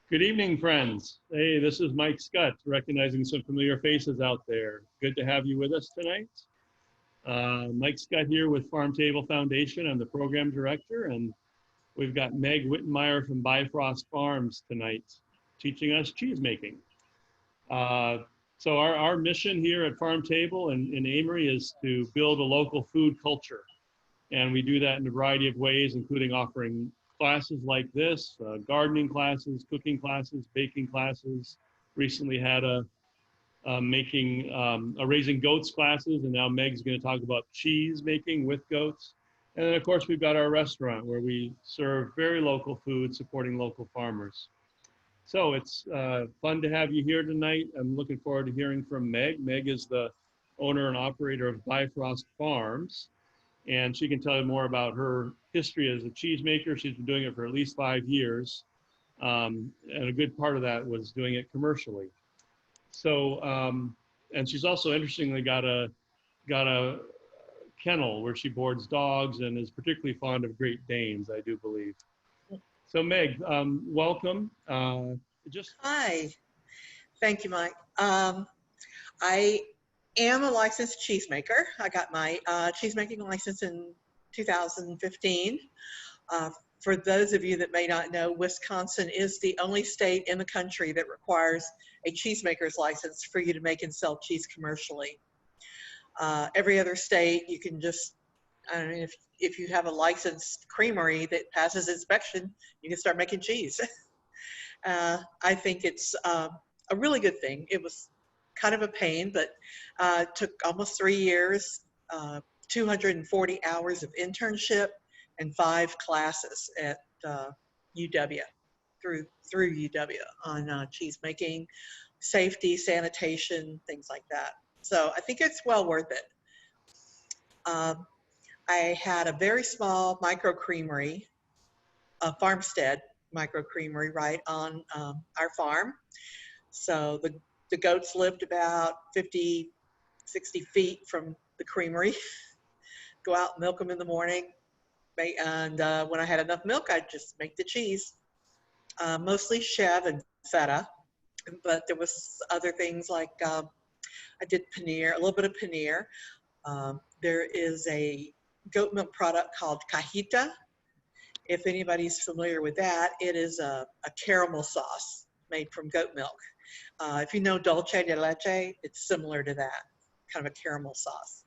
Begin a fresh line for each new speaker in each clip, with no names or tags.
Good evening, friends. Hey, this is Mike Scott, recognizing some familiar faces out there. Good to have you with us tonight. Mike Scott here with Farm Table Foundation. I'm the program director, and we've got Meg Wittenmeyer from Bifrost Farms tonight teaching us cheese making. So our mission here at Farm Table in Amory is to build a local food culture. And we do that in a variety of ways, including offering classes like this, gardening classes, cooking classes, baking classes. Recently had a raising goats classes, and now Meg's going to talk about cheese making with goats. And then of course we've got our restaurant where we serve very local food, supporting local farmers. So it's fun to have you here tonight. I'm looking forward to hearing from Meg. Meg is the owner and operator of Bifrost Farms, and she can tell you more about her history as a cheesemaker. She's been doing it for at least 5 years, and a good part of that was doing it commercially. So, and she's also interestingly got a kennel where she boards dogs and is particularly fond of Great Danes, I do believe. So Meg, welcome.
Hi, thank you, Mike. I am a licensed cheesemaker. I got my cheesemaking license in 2015. For those of you that may not know, Wisconsin is the only state in the country that requires a cheesemaker's license for you to make and sell cheese commercially. Every other state, you can just, I don't know, if you have a licensed creamery that passes inspection, you can start making cheese. I think it's a really good thing. It was kind of a pain, but it took almost 3 years, 240 hours of internship, and 5 classes at UW, through UW on cheese making, safety, sanitation, things like that. So I think it's well worth it. I had a very small micro creamery, a farmstead micro creamery right on our farm. So the goats lived about 50, 60 feet from the creamery. Go out and milk them in the morning. And when I had enough milk, I'd just make the cheese. Mostly chev and feta, but there was other things like I did paneer, a little bit of paneer. There is a goat milk product called cajita. If anybody's familiar with that, it is a caramel sauce made from goat milk. If you know dulce de leche, it's similar to that, kind of a caramel sauce.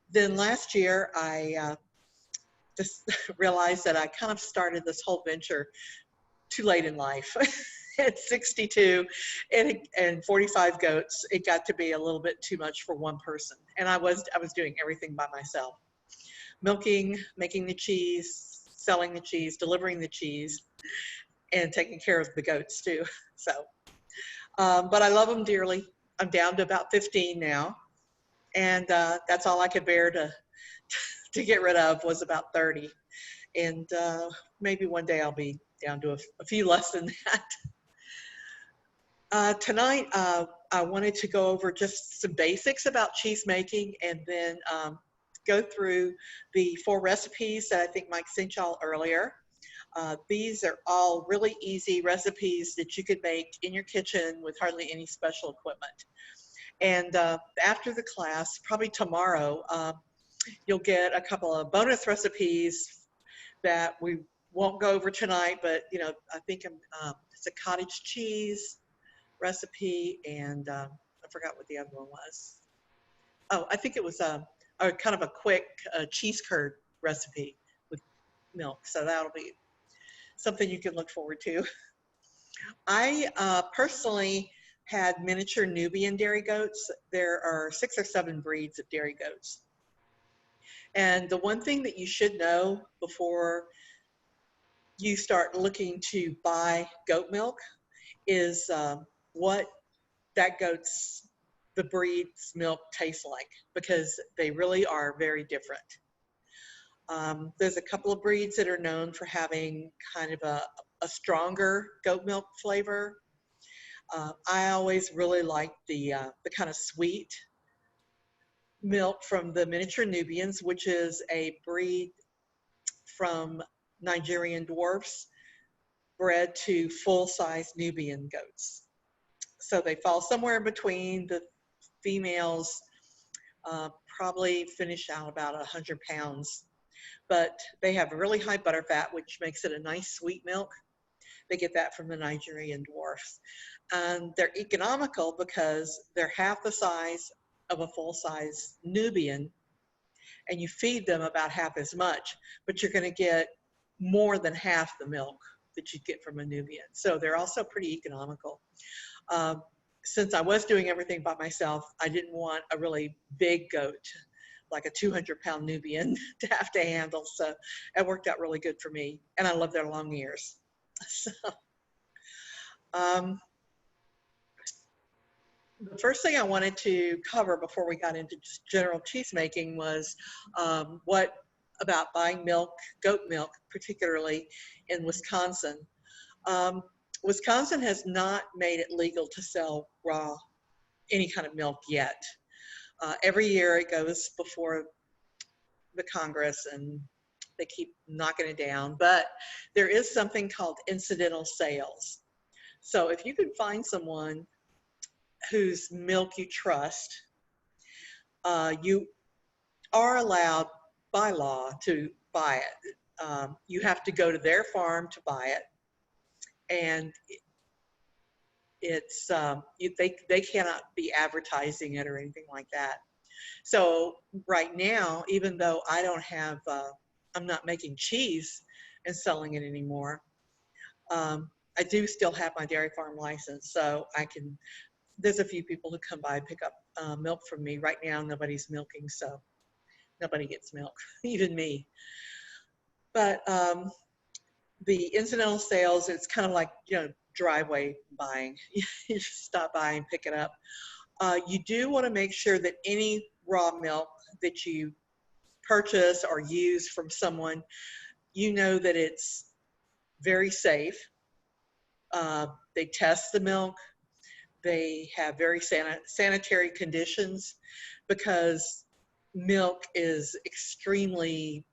Then last year, I just realized that I kind of started this whole venture too late in life. At 62 and 45 goats, it got to be a little bit too much for one person. And I was doing everything by myself. Milking, making the cheese, selling the cheese, delivering the cheese, and taking care of the goats too. So, but I love them dearly. I'm down to about 15 now. And that's all I could bear to get rid of was about 30. And maybe one day I'll be down to a few less than that. Tonight, I wanted to go over just some basics about cheese making, and then go through the 4 recipes that I think Mike sent y'all earlier. These are all really easy recipes that you could make in your kitchen with hardly any special equipment. And after the class, probably tomorrow, you'll get a couple of bonus recipes that we won't go over tonight, but you know, I think it's a cottage cheese recipe, and I forgot what the other one was. Oh, I think it was a kind of a quick cheese curd recipe with milk. So that'll be something you can look forward to. I personally had miniature Nubian dairy goats. There are 6 or 7 breeds of dairy goats. And the one thing that you should know before you start looking to buy goat milk is what that the breed's milk tastes like, because they really are very different. There's a couple of breeds that are known for having kind of a stronger goat milk flavor. I always really like the kind of sweet milk from the miniature Nubians, which is a breed from Nigerian dwarfs. bred to full-size Nubian goats. So they fall somewhere in between. The females probably finish out about 100 pounds, but they have really high butter fat, which makes it a nice sweet milk. They get that from the Nigerian dwarfs. And they're economical because they're half the size of a full-size Nubian, and you feed them about half as much, but you're going to get more than half the milk that you get from a Nubian. So they're also pretty economical. Since I was doing everything by myself, I didn't want a really big goat, like a 200-pound Nubian, to have to handle. So it worked out really good for me. And I love their long ears. So, the first thing I wanted to cover before we got into just general cheese making was what about buying milk, goat milk, particularly in Wisconsin. Wisconsin has not made it legal to sell raw, any kind of milk yet. Every year it goes before the Congress and they keep knocking it down, but there is something called incidental sales. So if you can find someone whose milk you trust, you are allowed by law to buy it. You have to go to their farm to buy it, and it's they cannot be advertising it or anything like that. So right now, even though I don't have, I'm not making cheese and selling it anymore, I do still have my dairy farm license, so I can. There's a few people who come by and pick up milk from me. Right now, nobody's milking, so nobody gets milk, even me. But the incidental sales, it's kind of like, you know, driveway buying. You just stop by and pick it up. You do want to make sure that any raw milk that you purchase or use from someone, you know that it's very safe. They test the milk. They have very sanitary conditions, because milk is extremely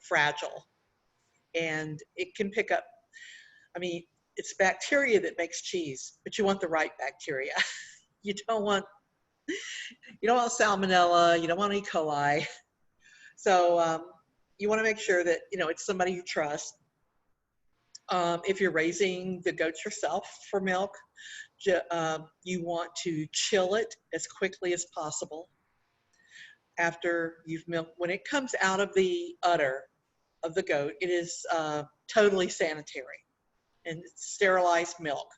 fragile and it can pick up, I mean, it's bacteria that makes cheese, but you want the right bacteria. You don't want salmonella, you don't want E. coli. So you want to make sure that, you know, it's somebody you trust. If you're raising the goats yourself for milk, you want to chill it as quickly as possible after you've milked. When it comes out of the udder of the goat, it is totally sanitary and it's sterilized milk.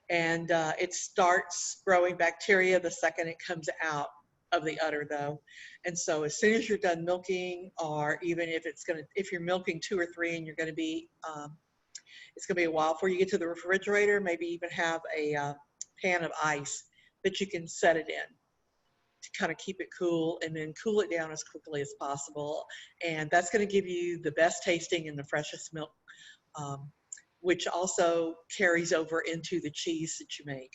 And it starts growing bacteria the second it comes out of the udder, though. And so as soon as you're done milking, or even if you're milking 2 or 3 and you're going to be it's going to be a while before you get to the refrigerator, maybe even have a pan of ice that you can set it in to kind of keep it cool, and then cool it down as quickly as possible. And that's going to give you the best tasting and the freshest milk, which also carries over into the cheese that you make.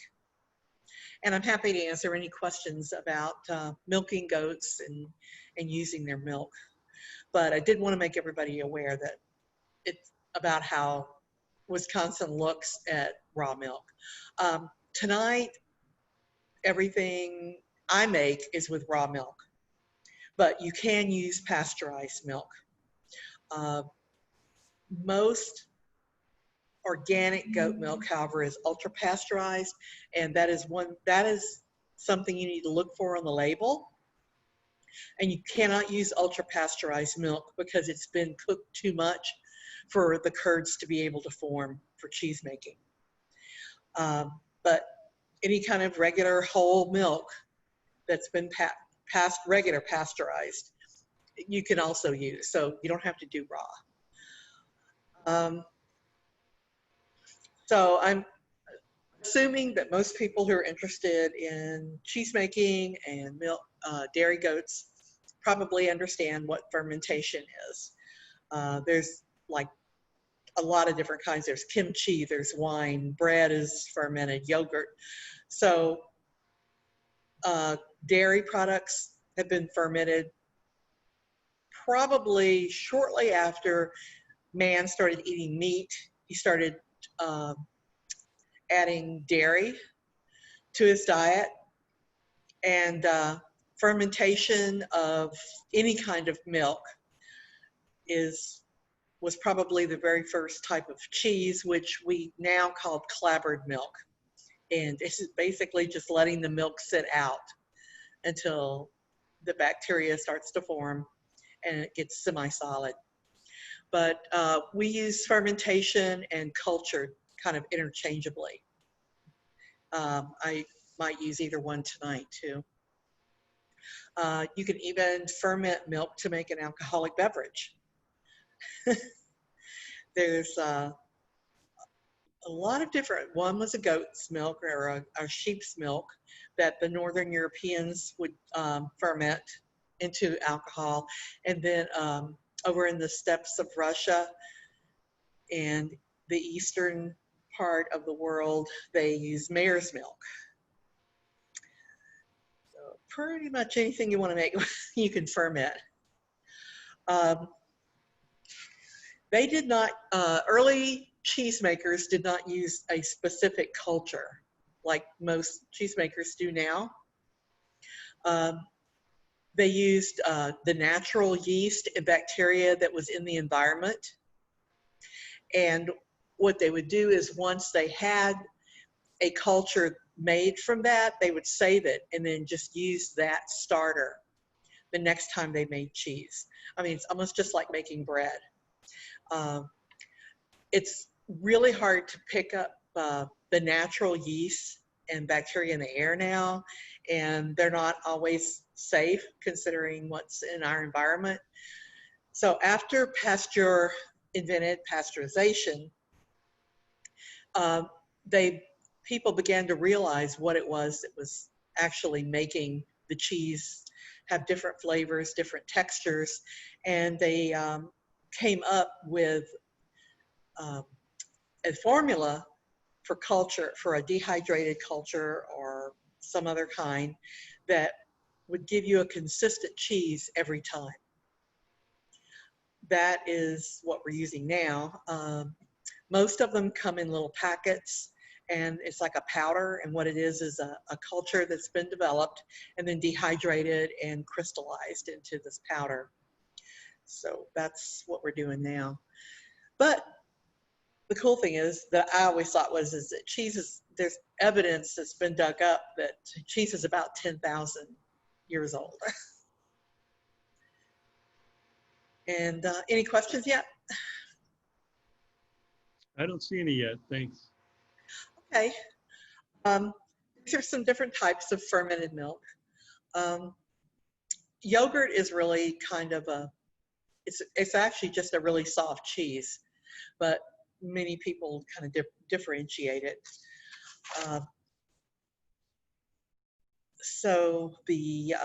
And I'm happy to answer any questions about milking goats and using their milk. But I did want to make everybody aware that it's about how Wisconsin looks at raw milk. Tonight, everything I make is with raw milk, but you can use pasteurized milk. Most organic goat milk, however, is ultra-pasteurized, and that is something you need to look for on the label. And you cannot use ultra-pasteurized milk because it's been cooked too much for the curds to be able to form for cheese making. But any kind of regular whole milk that's been regular pasteurized, you can also use, so you don't have to do raw. So I'm assuming that most people who are interested in cheese making and milk, dairy goats, probably understand what fermentation is. There's like a lot of different kinds. There's kimchi, there's wine, bread is fermented, yogurt. So dairy products have been fermented probably shortly after man started eating meat. He started adding dairy to his diet, and fermentation of any kind of milk was probably the very first type of cheese, which we now call clabbered milk. And this is basically just letting the milk sit out until the bacteria starts to form and it gets semi-solid. But we use fermentation and culture kind of interchangeably. I might use either one tonight too. You can even ferment milk to make an alcoholic beverage. There's a lot of different, one was a goat's milk or a sheep's milk that the Northern Europeans would ferment into alcohol. And then over in the steppes of Russia and the eastern part of the world, they use mare's milk. So pretty much anything you want to make, you can ferment. They did not, early cheesemakers did not use a specific culture like most cheesemakers do now. They used the natural yeast and bacteria that was in the environment. And what they would do is once they had a culture made from that, they would save it and then just use that starter the next time they made cheese. I mean, it's almost just like making bread. It's really hard to pick up the natural yeast and bacteria in the air now, and they're not always safe considering what's in our environment. So after Pasteur invented pasteurization, people began to realize what it was that was actually making the cheese have different flavors, different textures, and they came up with a formula for culture, for a dehydrated culture or some other kind that would give you a consistent cheese every time. That is what we're using now. Most of them come in little packets and it's like a powder, and what it is a culture that's been developed and then dehydrated and crystallized into this powder. So that's what we're doing now. But the cool thing is that I always thought was that cheese is, there's evidence that's been dug up that cheese is about 10,000 years old. And any questions yet?
I don't see any yet, thanks.
Okay. These are some different types of fermented milk. Yogurt is really kind of it's actually just a really soft cheese, but many people kind of differentiate it. So the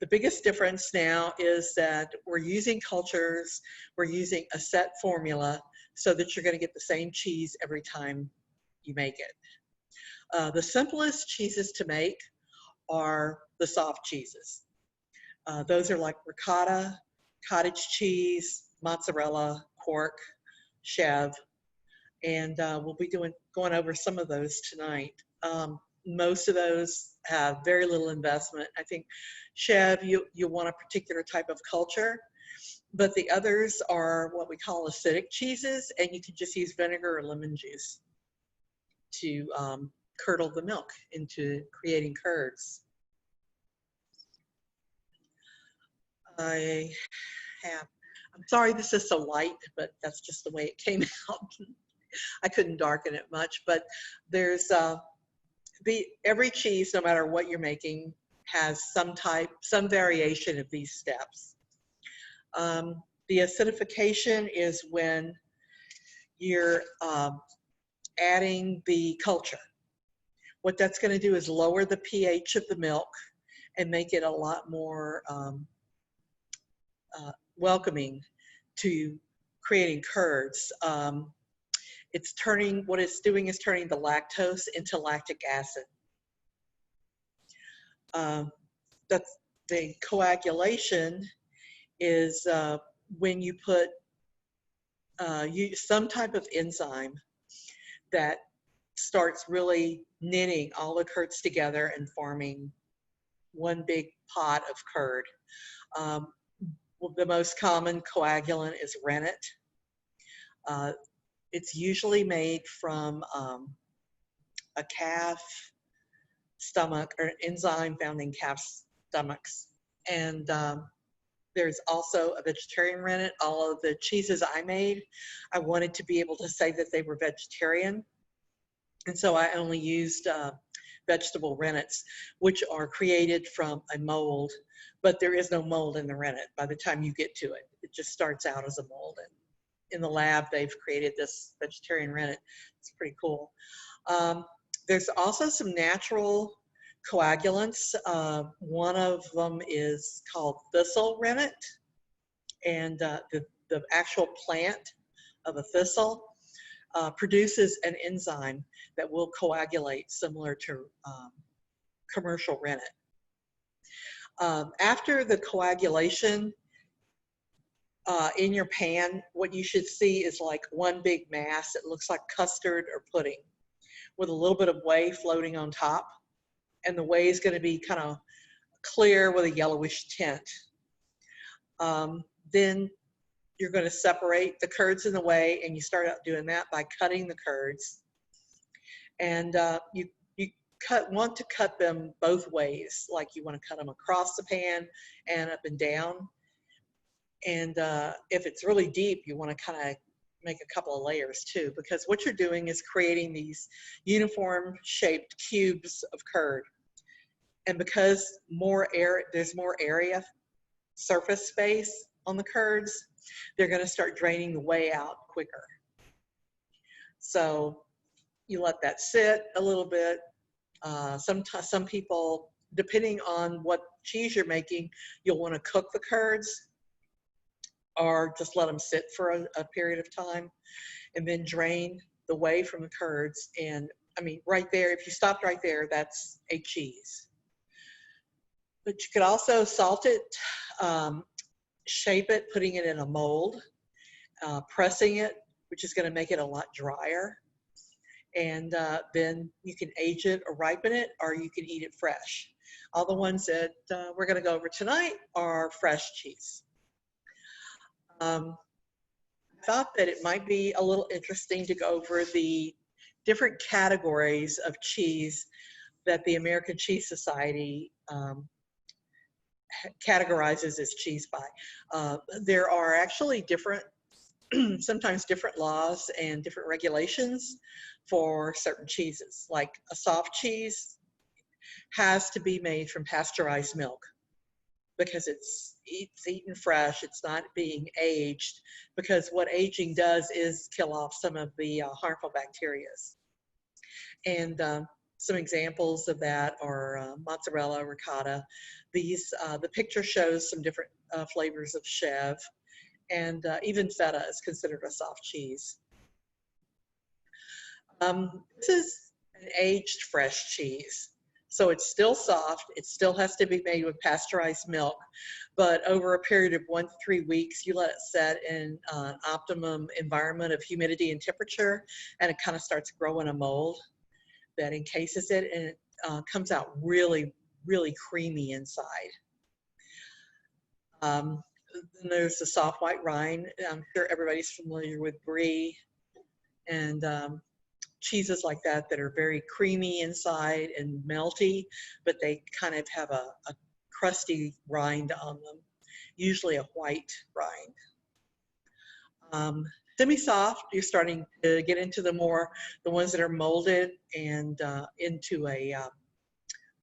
biggest difference now is that we're using cultures, we're using a set formula so that you're going to get the same cheese every time you make it. The simplest cheeses to make are the soft cheeses. Those are like ricotta, cottage cheese, mozzarella, quark, chev, and we'll be going over some of those tonight. Most of those have very little investment. I think chev, you want a particular type of culture, but the others are what we call acidic cheeses, and you can just use vinegar or lemon juice to curdle the milk into creating curds. I'm sorry this is so light, but that's just the way it came out. I couldn't darken it much, but there's every cheese, no matter what you're making, has some variation of these steps. The acidification is when you're adding the culture. What that's going to do is lower the pH of the milk and make it a lot more welcoming to creating curds. What it's doing is turning the lactose into lactic acid. That's the coagulation is when you put use some type of enzyme that starts really knitting all the curds together and forming one big pot of curd. Well, the most common coagulant is rennet. It's usually made from a calf stomach, or an enzyme found in calf stomachs. And there's also a vegetarian rennet. All of the cheeses I made, I wanted to be able to say that they were vegetarian. And so I only used vegetable rennets, which are created from a mold, but there is no mold in the rennet by the time you get to it. It just starts out as a mold. And in the lab, they've created this vegetarian rennet. It's pretty cool. There's also some natural coagulants. One of them is called thistle rennet, and the actual plant of a thistle produces an enzyme that will coagulate similar to commercial rennet. After the coagulation, in your pan, what you should see is like one big mass. It looks like custard or pudding with a little bit of whey floating on top. And the whey is going to be kind of clear with a yellowish tint. Then you're going to separate the curds in the whey, and you start out doing that by cutting the curds. And you want to cut them both ways, like you want to cut them across the pan and up and down. And if it's really deep, you want to kind of make a couple of layers too, because what you're doing is creating these uniform shaped cubes of curd. And because there's more area, surface space on the curds, they're going to start draining the whey out quicker. So you let that sit a little bit. Some people, depending on what cheese you're making, you'll want to cook the curds or just let them sit for a period of time and then drain the whey from the curds. And I mean, right there, if you stopped right there, that's a cheese. But you could also salt it, shape it, putting it in a mold, pressing it, which is going to make it a lot drier. And then you can age it or ripen it, or you can eat it fresh. All the ones that we're going to go over tonight are fresh cheese. I thought that it might be a little interesting to go over the different categories of cheese that the American Cheese Society categorizes as cheese by. There are actually different, sometimes different laws and different regulations for certain cheeses. Like a soft cheese has to be made from pasteurized milk because it's eaten fresh, it's not being aged, because what aging does is kill off some of the harmful bacteria. And some examples of that are mozzarella, ricotta. The picture shows some different flavors of chev, and even feta is considered a soft cheese. This is an aged fresh cheese. So it's still soft, it still has to be made with pasteurized milk, but over a period of 1 to 3 weeks, you let it set in an optimum environment of humidity and temperature, and it kind of starts growing a mold that encases it, and it comes out really, really creamy inside. Then there's the soft white rind. I'm sure everybody's familiar with brie and cheeses like that are very creamy inside and melty, but they kind of have a crusty rind on them, usually a white rind. Semi-soft, you're starting to get into the ones that are molded and into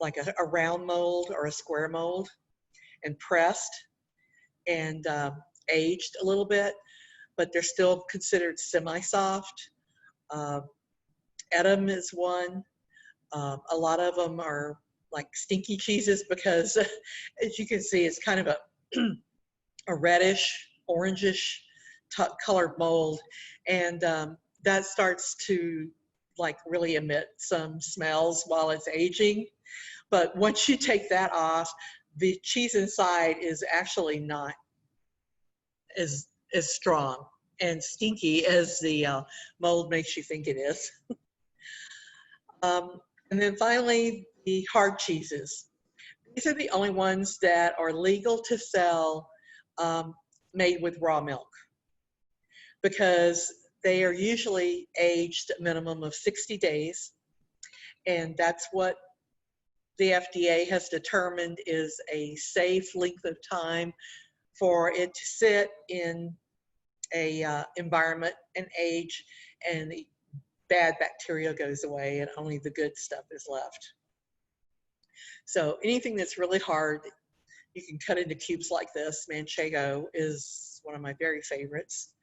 like a round mold or a square mold, and pressed and aged a little bit, but they're still considered semi-soft. Edam is one. A lot of them are like stinky cheeses because, as you can see, it's kind of a reddish, orangish colored mold, and that starts to like really emit some smells while it's aging. But once you take that off, the cheese inside is actually not as strong. and stinky as the mold makes you think it is. And then finally, the hard cheeses. These are the only ones that are legal to sell made with raw milk, because they are usually aged a minimum of 60 days. And that's what the FDA has determined is a safe length of time for it to sit in a environment and age, and the bad bacteria goes away and only the good stuff is left. So anything that's really hard, you can cut into cubes like this. Manchego is one of my very favorites.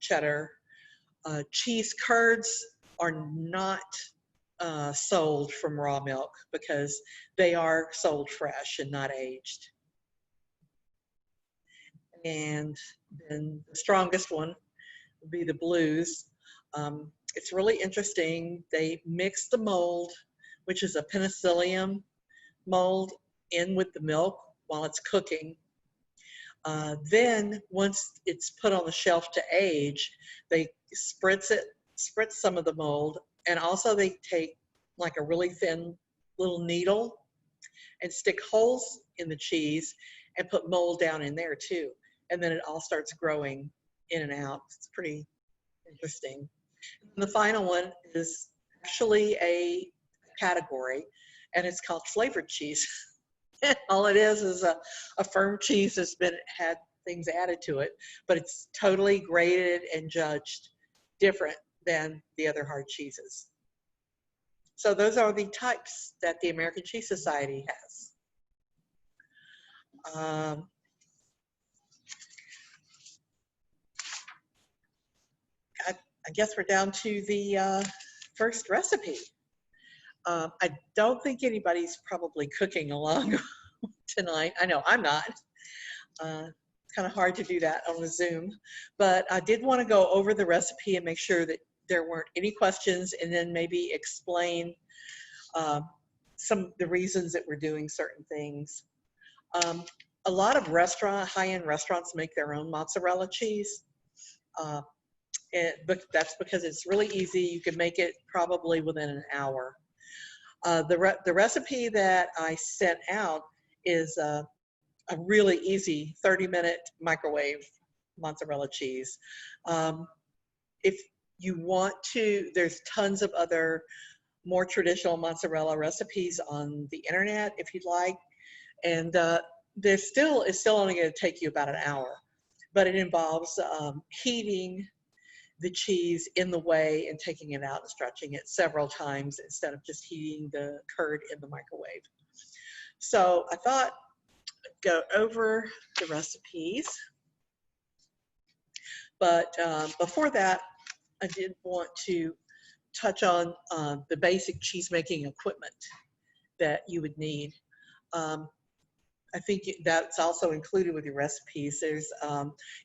Cheddar. Cheese curds are not sold from raw milk because they are sold fresh and not aged. And then the strongest one would be the blues. It's really interesting. They mix the mold, which is a penicillium mold, in with the milk while it's cooking. Then once it's put on the shelf to age, they spritz some of the mold, and also they take like a really thin little needle and stick holes in the cheese and put mold down in there too. And then it all starts growing in and out. It's pretty interesting. And the final one is actually a category, and it's called flavored cheese. All it is a firm cheese that's had things added to it, but it's totally graded and judged different than the other hard cheeses. So those are the types that the American Cheese Society has. I guess we're down to the first recipe. I don't think anybody's probably cooking along tonight. I know I'm not. It's kind of hard to do that on a Zoom, but I did want to go over the recipe and make sure that there weren't any questions, and then maybe explain some of the reasons that we're doing certain things. A lot of high-end restaurants make their own mozzarella cheese. But that's because it's really easy. You can make it probably within an hour. The recipe that I sent out is a really easy 30-minute microwave mozzarella cheese. If you want to, there's tons of other more traditional mozzarella recipes on the internet if you'd like. And it's still only going to take you about an hour, but it involves heating the cheese in the whey and taking it out and stretching it several times instead of just heating the curd in the microwave. So I thought I'd go over the recipes, but before that, I did want to touch on the basic cheese making equipment that you would need. I think that's also included with your recipes. There's,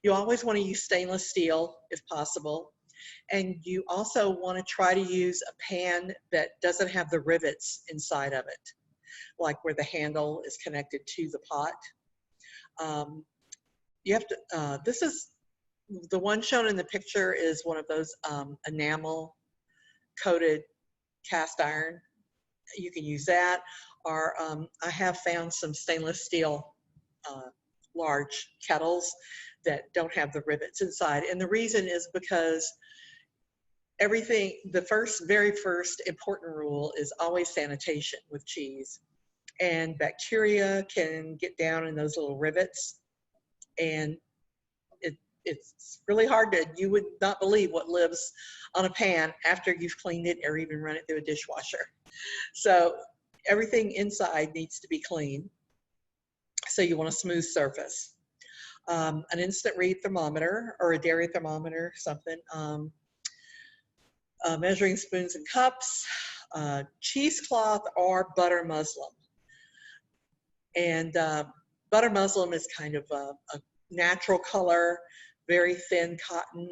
you always want to use stainless steel if possible. And you also want to try to use a pan that doesn't have the rivets inside of it, like where the handle is connected to the pot. You have to, this is, the one shown in the picture is one of those enamel coated cast iron. You can use that, or I have found some stainless steel large kettles that don't have the rivets inside. And the reason is because the very first important rule is always sanitation with cheese. And bacteria can get down in those little rivets. And it's really hard you would not believe what lives on a pan after you've cleaned it or even run it through a dishwasher. So everything inside needs to be clean. So you want a smooth surface. An instant read thermometer or a dairy thermometer, something. Measuring spoons and cups, cheesecloth or butter muslin. And butter muslin is kind of a natural color, very thin cotton.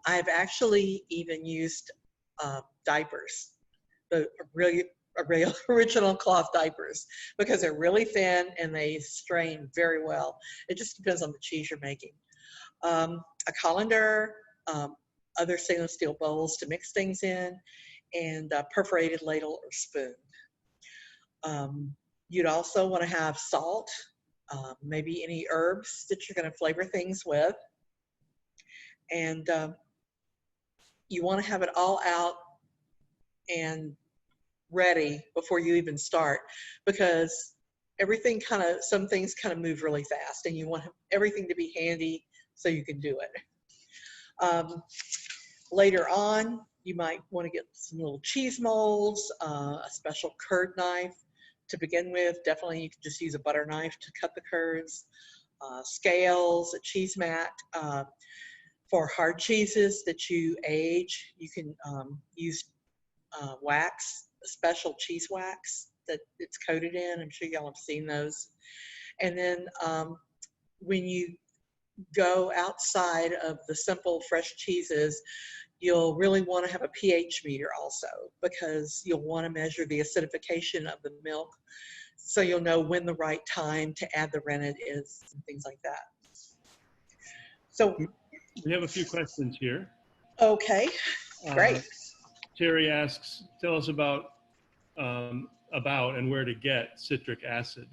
I've actually even used diapers, the real original cloth diapers, because they're really thin and they strain very well. It just depends on the cheese you're making. a colander, other stainless steel bowls to mix things in, and a perforated ladle or spoon. You'd also want to have salt, maybe any herbs that you're going to flavor things with. And you want to have it all out and ready before you even start, because everything some things kind of move really fast, and you want everything to be handy so you can do it. Later on, you might want to get some little cheese molds, a special curd knife to begin with. Definitely you can just use a butter knife to cut the curds, scales, a cheese mat. For hard cheeses that you age, you can use wax, a special cheese wax that it's coated in. I'm sure y'all have seen those. And then when you go outside of the simple fresh cheeses, you'll really want to have a pH meter also, because you'll want to measure the acidification of the milk, so you'll know when the right time to add the rennet is and things like that. So
we have a few questions here.
Okay, great.
Terry asks, tell us about and where to get citric acid.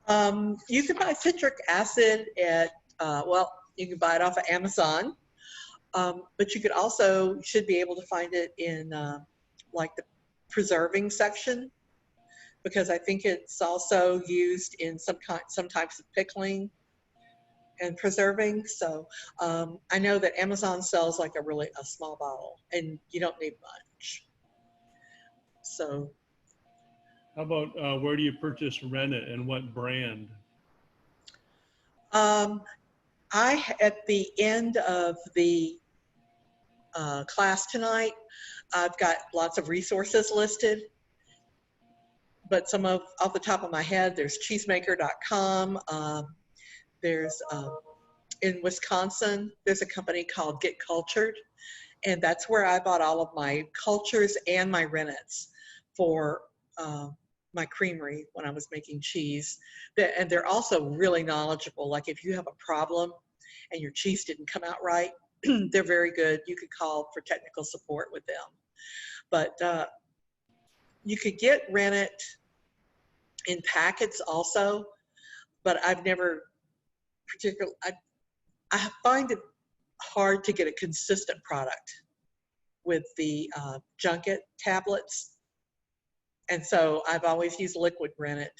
You can buy citric acid at, well, you can buy it off of Amazon, but you should be able to find it in like the preserving section, because I think it's also used in some types of pickling and preserving. So I know that Amazon sells like a small bottle, and you don't need much. So
how about where do you purchase rennet and what brand?
At the end of the class tonight, I've got lots of resources listed, but off the top of my head, there's cheesemaker.com. There's in Wisconsin, there's a company called Get Cultured, and that's where I bought all of my cultures and my rennets for my creamery when I was making cheese. And they're also really knowledgeable. Like if you have a problem and your cheese didn't come out right, they're very good. You could call for technical support with them. But you could get rennet in packets also, but I've never particularly, I find it hard to get a consistent product with the junket tablets. And so I've always used liquid rennet,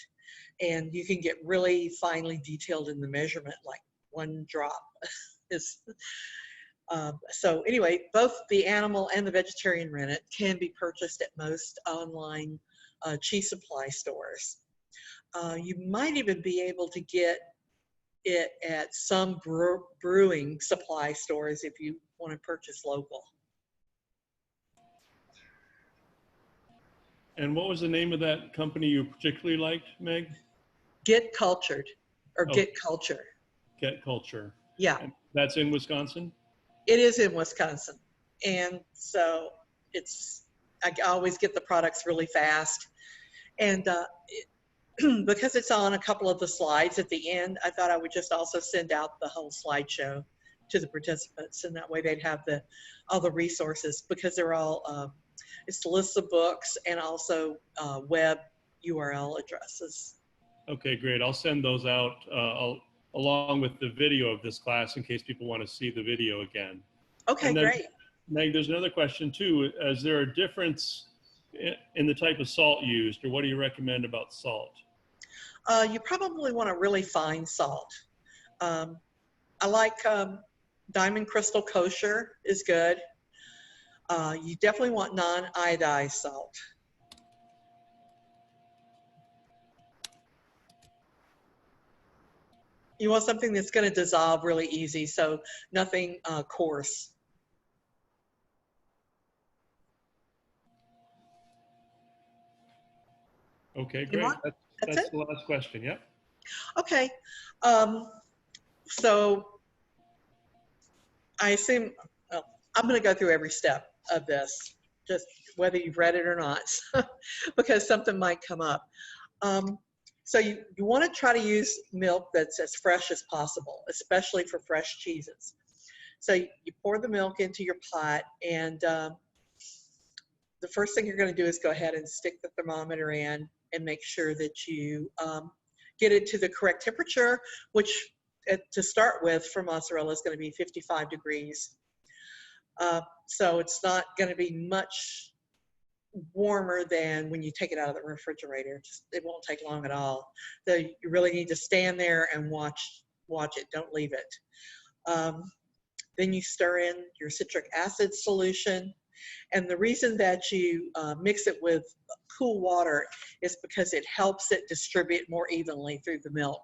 and you can get really finely detailed in the measurement, like 1 drop is. So anyway, both the animal and the vegetarian rennet can be purchased at most online cheese supply stores. You might even be able to get it at some brewing supply stores if you want to purchase local.
And what was the name of that company you particularly liked, Meg?
Get Cultured, or Get Culture.
Get Culture.
Yeah.
And that's in Wisconsin?
It is in Wisconsin. And so I always get the products really fast. And because it's on a couple of the slides at the end, I thought I would just also send out the whole slideshow to the participants, and that way they'd have all the resources, because they're all, it's the list of books and also web URL addresses.
Okay, great. I'll send those out along with the video of this class in case people want to see the video again.
Okay, great.
Meg, there's another question too. Is there a difference in the type of salt used, or what do you recommend about salt?
You probably want a really fine salt. I like Diamond Crystal Kosher is good. You definitely want non-iodized salt. You want something that's going to dissolve really easy, so nothing coarse.
Okay, great. That's the last question. Yep.
Okay. So I assume I'm going to go through every step of this, just whether you've read it or not, because something might come up. So you want to try to use milk that's as fresh as possible, especially for fresh cheeses. So you pour the milk into your pot, and the first thing you're going to do is go ahead and stick the thermometer in and make sure that you get it to the correct temperature, which to start with for mozzarella is going to be 55 degrees. So it's not going to be much warmer than when you take it out of the refrigerator. It won't take long at all. So you really need to stand there and watch it. Don't leave it. Then you stir in your citric acid solution. And the reason that you mix it with cool water is because it helps it distribute more evenly through the milk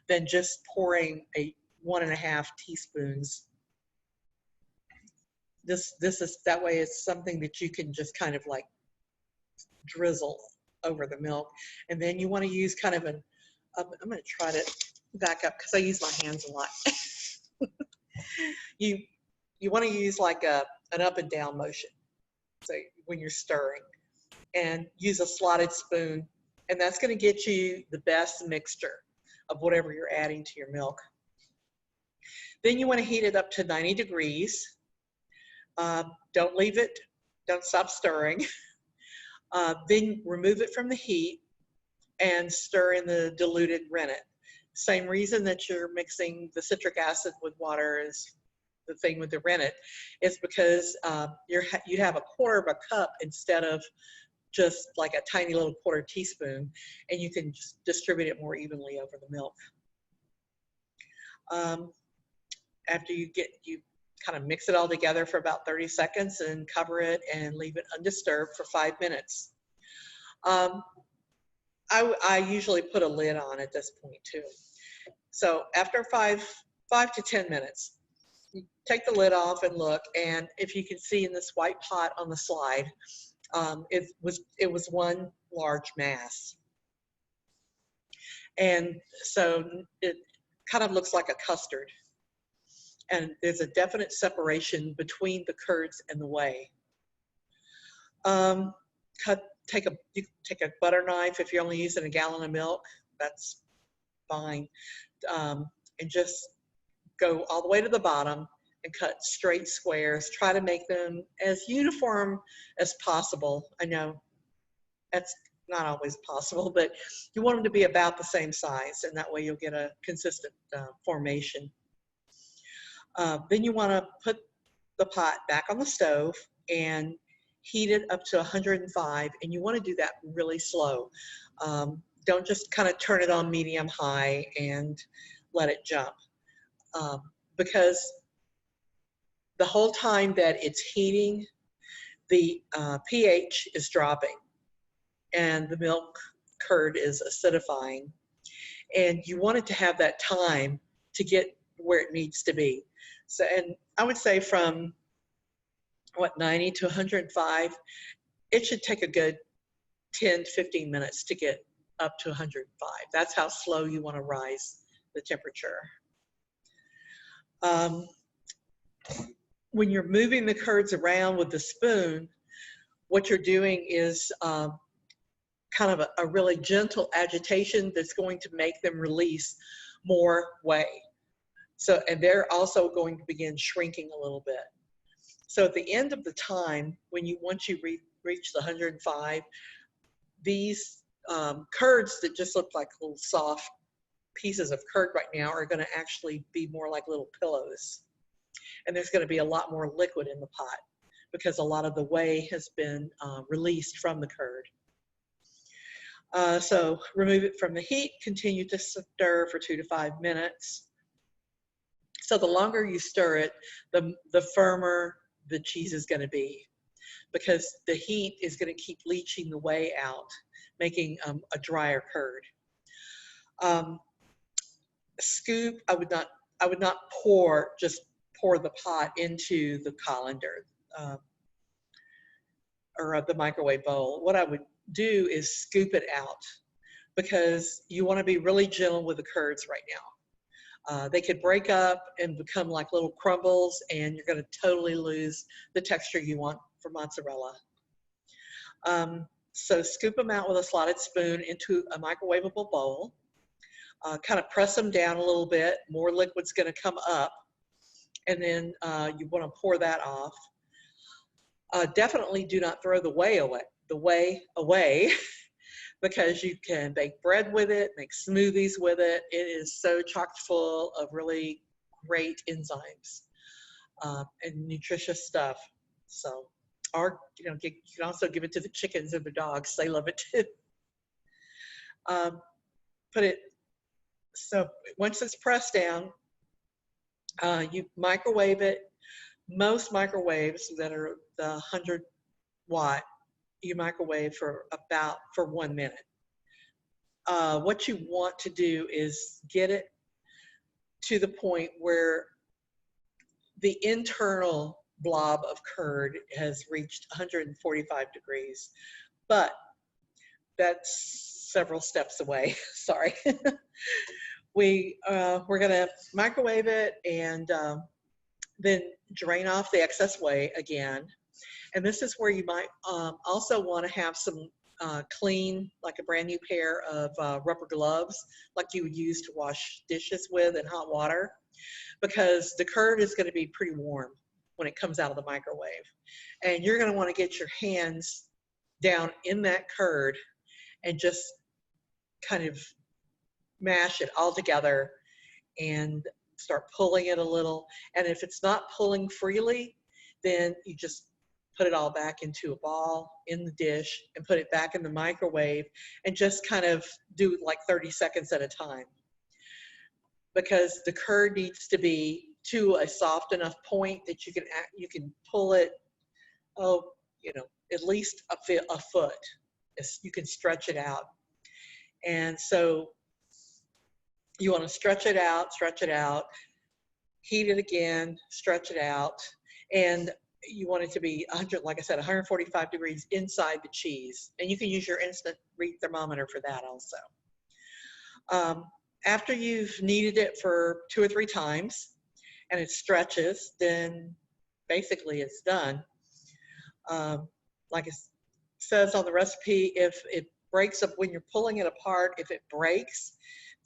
than just pouring 1.5 teaspoons. This is, that way it's something that you can just kind of like drizzle over the milk. And then you want to use kind of an, I'm going to try to back up because I use my hands a lot. You want to use like an up and down motion. So when you're stirring, and use a slotted spoon, and that's going to get you the best mixture of whatever you're adding to your milk. Then you want to heat it up to 90 degrees. Don't leave it, don't stop stirring. Then remove it from the heat and stir in the diluted rennet. Same reason that you're mixing the citric acid with water is the thing with the rennet, is because you have 1/4 of a cup instead of just like a tiny little 1/4 teaspoon, and you can just distribute it more evenly over the milk. After you kind of mix it all together for about 30 seconds and cover it and leave it undisturbed for 5 minutes. I usually put a lid on at this point too. So after 5 to 10 minutes, you take the lid off and look, and if you can see in this white pot on the slide, it was one large mass. And so it kind of looks like a custard. And there's a definite separation between the curds and the whey. You take a butter knife. If you're only using a gallon of milk, that's fine. And just go all the way to the bottom and cut straight squares. Try to make them as uniform as possible. I know that's not always possible, but you want them to be about the same size, and that way you'll get a consistent formation. Then you want to put the pot back on the stove and heat it up to 105, and you want to do that really slow. Don't just kind of turn it on medium high and let it jump, because the whole time that it's heating, the pH is dropping and the milk curd is acidifying, and you want it to have that time to get where it needs to be. So, and I would say from 90 to 105, it should take a good 10 to 15 minutes to get up to 105. That's how slow you want to rise the temperature. When you're moving the curds around with the spoon, what you're doing is kind of a really gentle agitation that's going to make them release more whey. So, and they're also going to begin shrinking a little bit. So at the end of the time, once you reach the 105, these curds that just look like little soft pieces of curd right now are going to actually be more like little pillows. And there's going to be a lot more liquid in the pot because a lot of the whey has been released from the curd. So remove it from the heat, continue to stir for 2 to 5 minutes. So the longer you stir it, the firmer the cheese is going to be, because the heat is going to keep leaching the whey out, making a drier curd. Scoop, I would not pour the pot into the colander or the microwave bowl. What I would do is scoop it out, because you want to be really gentle with the curds right now. They could break up and become like little crumbles, and you're going to totally lose the texture you want for mozzarella. So scoop them out with a slotted spoon into a microwavable bowl. Kind of press them down a little bit. More liquid's going to come up, and then you want to pour that off. Definitely do not throw the whey away because you can bake bread with it, make smoothies with it. It is so chock full of really great enzymes and nutritious stuff. So, or you can also give it to the chickens and the dogs. They love it too. Put it so once it's pressed down, you microwave it. Most microwaves that are the 100-watt, you microwave for 1 minute. What you want to do is get it to the point where the internal blob of curd has reached 145 degrees, but that's several steps away. Sorry. We're gonna microwave it and then drain off the excess whey again. And this is where you might also want to have some clean, like a brand new pair of rubber gloves, like you would use to wash dishes with in hot water, because the curd is going to be pretty warm when it comes out of the microwave. And you're going to want to get your hands down in that curd and just kind of mash it all together and start pulling it a little. And if it's not pulling freely, then you just put it all back into a ball in the dish and put it back in the microwave and just kind of do like 30 seconds at a time. Because the curd needs to be to a soft enough point that you can pull it, at least a foot. You can stretch it out. And so you want to stretch it out, heat it again, stretch it out, and you want it to be 145 degrees inside the cheese. And you can use your instant read thermometer for that also. After you've kneaded it for 2 or 3 times and it stretches, then basically it's done. Like it says on the recipe, if it breaks up when you're pulling it apart, if it breaks,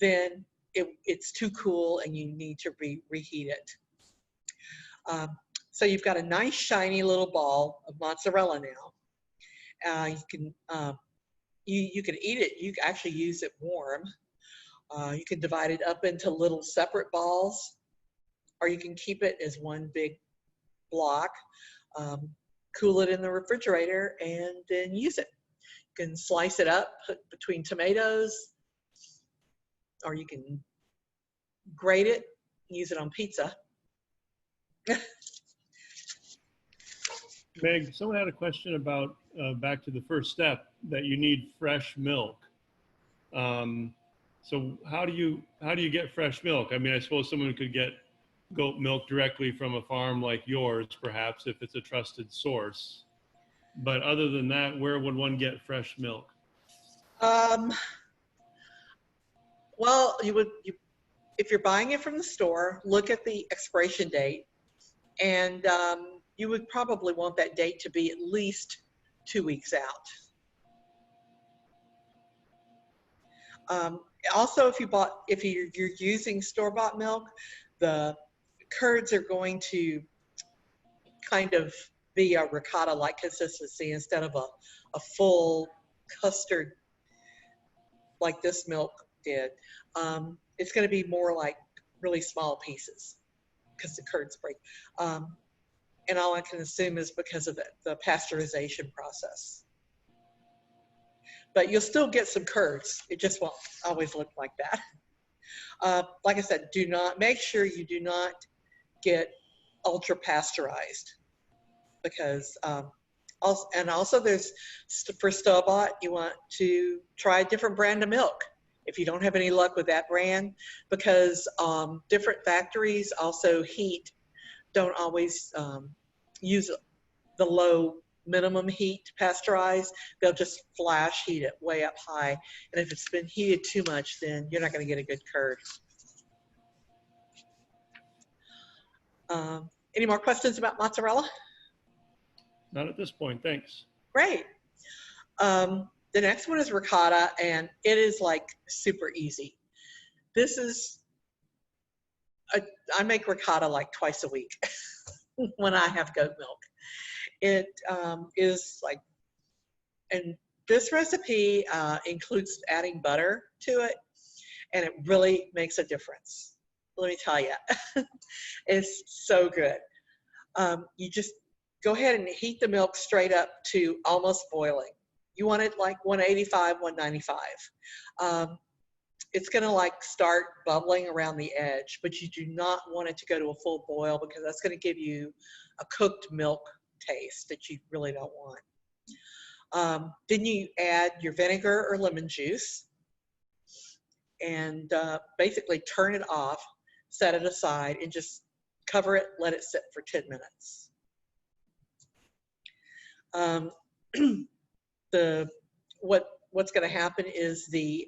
then it's too cool and you need to reheat it. So you've got a nice shiny little ball of mozzarella now. You can eat it. You can actually use it warm. You can divide it up into little separate balls, or you can keep it as one big block. Cool it in the refrigerator and then use it. You can slice it up, put between tomatoes, or you can grate it, use it on pizza.
Meg, someone had a question about, back to the first step, that you need fresh milk. So how do you get fresh milk? I mean, I suppose someone could get goat milk directly from a farm like yours, perhaps, if it's a trusted source. But other than that, where would one get fresh milk?
Well, if you're buying it from the store, look at the expiration date, and you would probably want that date to be at least 2 weeks out. Also, if you're using store-bought milk, the curds are going to kind of be a ricotta-like consistency instead of a full custard like this milk did. It's going to be more like really small pieces because the curds break. And all I can assume is because of the pasteurization process. But you'll still get some curds. It just won't always look like that. Like I said, make sure you do not get ultra-pasteurized, because also there's, for store-bought, you want to try a different brand of milk if you don't have any luck with that brand, because different factories also don't always use the low minimum heat to pasteurize. They'll just flash heat it way up high, and if it's been heated too much, then you're not going to get a good curd. Any more questions about mozzarella?
Not at this point, thanks.
Great. The next one is ricotta, and it is like super easy. This is, I make ricotta like twice a week when I have goat milk. It is like, and this recipe includes adding butter to it, and it really makes a difference. Let me tell you, it's so good. You just go ahead and heat the milk straight up to almost boiling. You want it like 185, 195. It's gonna like start bubbling around the edge, but you do not want it to go to a full boil because that's gonna give you a cooked milk taste that you really don't want. Then you add your vinegar or lemon juice and basically turn it off, set it aside, and just cover it, let it sit for 10 minutes. What's going to happen is the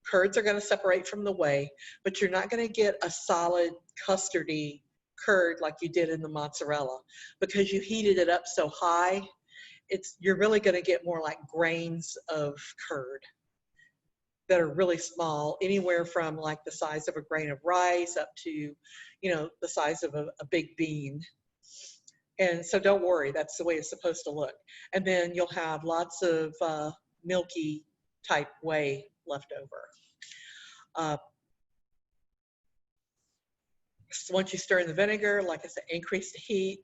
curds are going to separate from the whey, but you're not going to get a solid custardy curd like you did in the mozzarella because you heated it up so high. You're really going to get more like grains of curd that are really small, anywhere from like the size of a grain of rice up to, the size of a big bean. And so don't worry, that's the way it's supposed to look. And then you'll have lots of milky type whey left over. So once you stir in the vinegar, like I said, increase the heat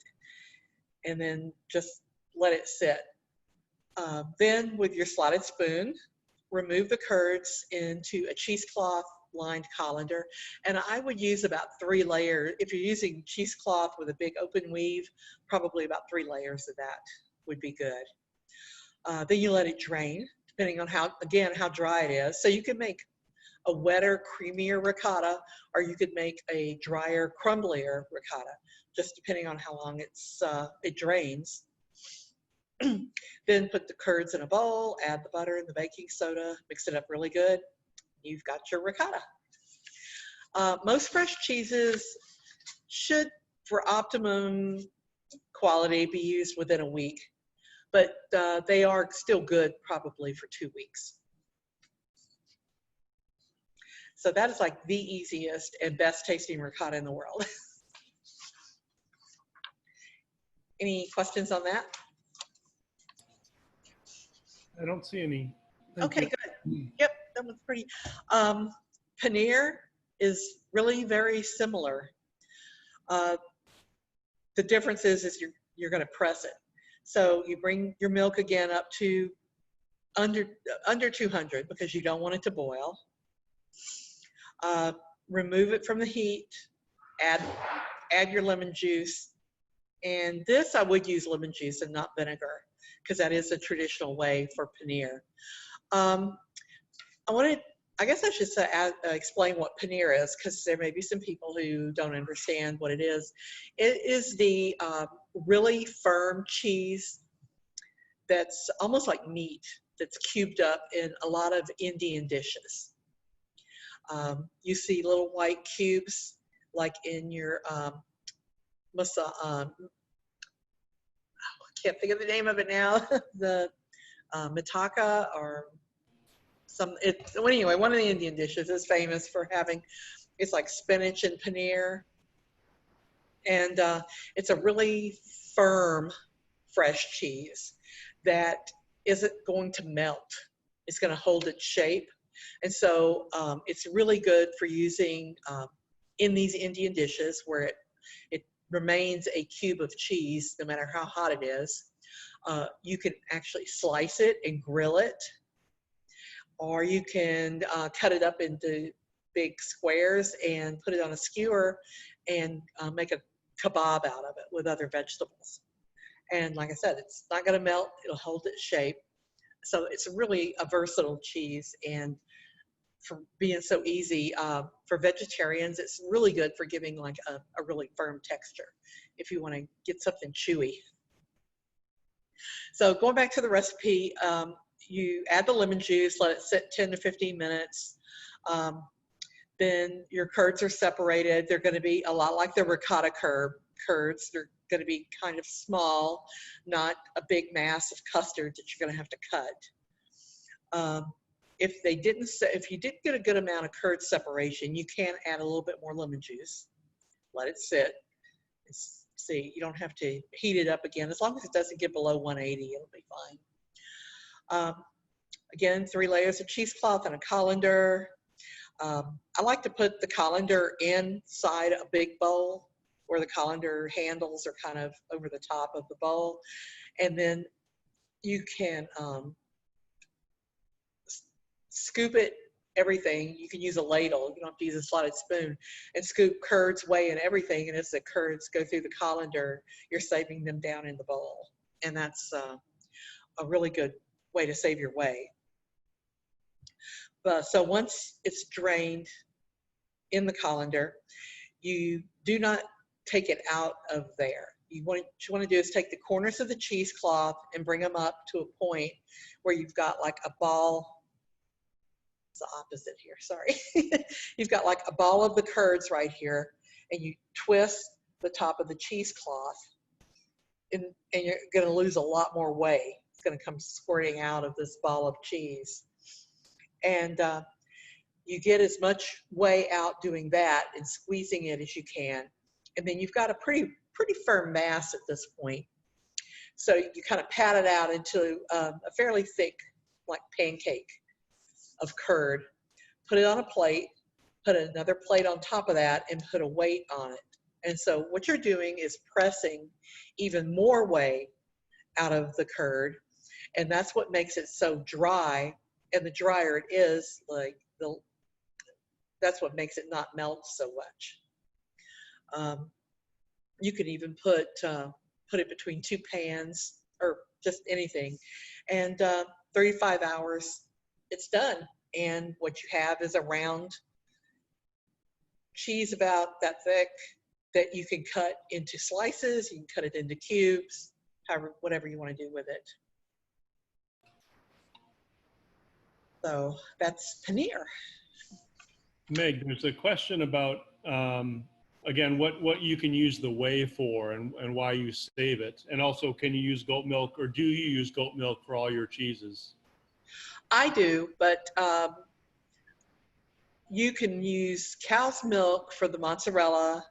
and then just let it sit. Then with your slotted spoon, remove the curds into a cheesecloth lined colander, and I would use about 3 layers. If you're using cheesecloth with a big open weave, probably about 3 layers of that would be good. Then you let it drain, depending on how dry it is. So you can make a wetter, creamier ricotta, or you could make a drier, crumblier ricotta, just depending on how long it drains. Then put the curds in a bowl, add the butter and the baking soda, mix it up really good. You've got your ricotta. Most fresh cheeses should, for optimum quality, be used within a week, but they are still good probably for 2 weeks. So that is like the easiest and best tasting ricotta in the world. Any questions on that?
I don't see any.
Okay, good. Yep, that was pretty. Paneer is really very similar. The difference is you're going to press it. So you bring your milk again up to under 200 because you don't want it to boil. Remove it from the heat. Add your lemon juice. And this I would use lemon juice and not vinegar, because that is a traditional way for paneer. I guess I should say, explain what paneer is, because there may be some people who don't understand what it is. It is the really firm cheese that's almost like meat, that's cubed up in a lot of Indian dishes. You see little white cubes like in your I can't think of the name of it now, the mataka or anyway, one of the Indian dishes is famous for having, it's like spinach and paneer. And it's a really firm, fresh cheese that isn't going to melt. It's going to hold its shape. And so it's really good for using in these Indian dishes where it remains a cube of cheese no matter how hot it is. You can actually slice it and grill it, or you can cut it up into big squares and put it on a skewer and make a kebab out of it with other vegetables. And like I said, it's not going to melt, it'll hold its shape. So it's really a versatile cheese, and for being so easy, for vegetarians, it's really good for giving like a really firm texture if you want to get something chewy. So going back to the recipe, you add the lemon juice, let it sit 10 to 15 minutes. Then your curds are separated. They're going to be a lot like the ricotta curds. going to be kind of small, not a big mass of custard that you're going to have to cut. If you didn't get a good amount of curd separation, you can add a little bit more lemon juice. Let it sit. See, you don't have to heat it up again. As long as it doesn't get below 180, it'll be fine. Again, 3 layers of cheesecloth and a colander. I like to put the colander inside a big bowl where the colander handles are kind of over the top of the bowl. And then you can scoop it, everything. You can use a ladle. You don't have to use a slotted spoon, and scoop curds, whey, and everything. And as the curds go through the colander, you're saving them down in the bowl. And that's a really good way to save your whey. So once it's drained in the colander, you do not take it out of there. What you want to do is take the corners of the cheesecloth and bring them up to a point where you've got like a ball. It's the opposite here, sorry. You've got like a ball of the curds right here, and you twist the top of the cheesecloth, and you're going to lose a lot more whey. It's going to come squirting out of this ball of cheese. And you get as much whey out doing that and squeezing it as you can. And then you've got a pretty firm mass at this point. So you kind of pat it out into a fairly thick, like pancake of curd. Put it on a plate, put another plate on top of that, and put a weight on it. And so what you're doing is pressing even more whey out of the curd. And that's what makes it so dry. And the drier it is, that's what makes it not melt so much. You can even put it between 2 pans or just anything, and 35 hours, it's done. And what you have is a round cheese about that thick that you can cut into slices. You can cut it into cubes, whatever you want to do with it. So that's paneer.
Meg, there's a question about, again, what you can use the whey for and why you save it. And also, can you use goat milk, or do you use goat milk for all your cheeses?
I do, but you can use cow's milk for the mozzarella.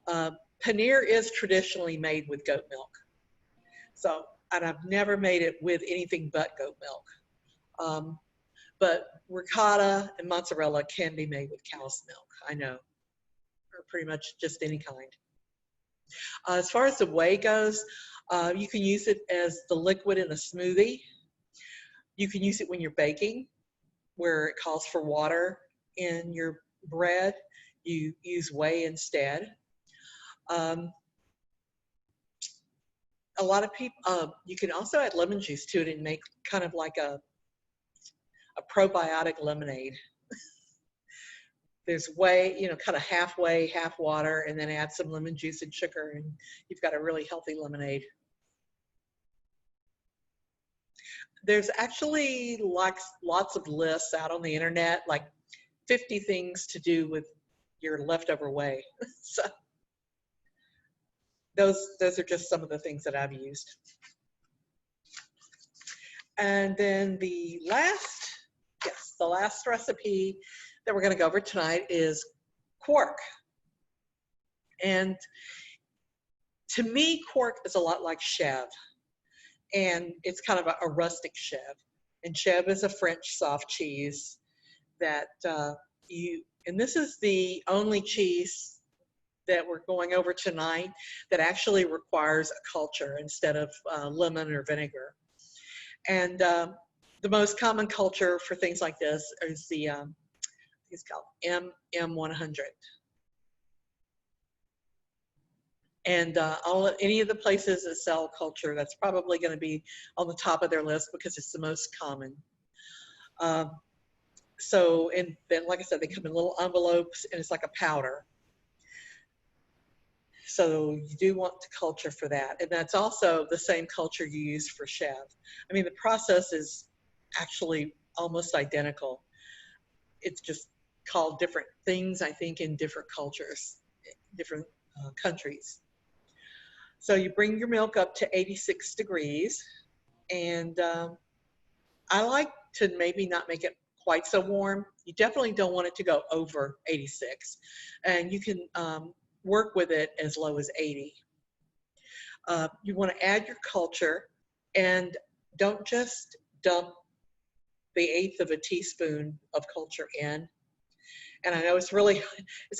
Paneer is traditionally made with goat milk. So, and I've never made it with anything but goat milk. But ricotta and mozzarella can be made with cow's milk, I know, or pretty much just any kind. As far as the whey goes, you can use it as the liquid in a smoothie. You can use it when you're baking, where it calls for water in your bread. You use whey instead. A lot of people, you can also add lemon juice to it and make kind of like a probiotic lemonade. There's whey, kind of half whey, half water, and then add some lemon juice and sugar, and you've got a really healthy lemonade. There's actually lots of lists out on the internet, like 50 things to do with your leftover whey. So those are just some of the things that I've used. And then the last recipe that we're going to go over tonight is quark. And to me, quark is a lot like chèvre, and it's kind of a rustic chèvre. And chèvre is a French soft cheese that and this is the only cheese that we're going over tonight that actually requires a culture instead of lemon or vinegar. And the most common culture for things like this is the, it's called MM100. And any of the places that sell culture, that's probably going to be on the top of their list because it's the most common. And then, like I said, they come in little envelopes, and it's like a powder. So you do want to culture for that. And that's also the same culture you use for chèvre. I mean, the process is actually almost identical. It's just called different things, I think, in different cultures, different countries. So you bring your milk up to 86 degrees, and I like to maybe not make it quite so warm. You definitely don't want it to go over 86, and you can work with it as low as 80. You want to add your culture, and don't just dump the 1/8 of a teaspoon of culture in. And I know it's going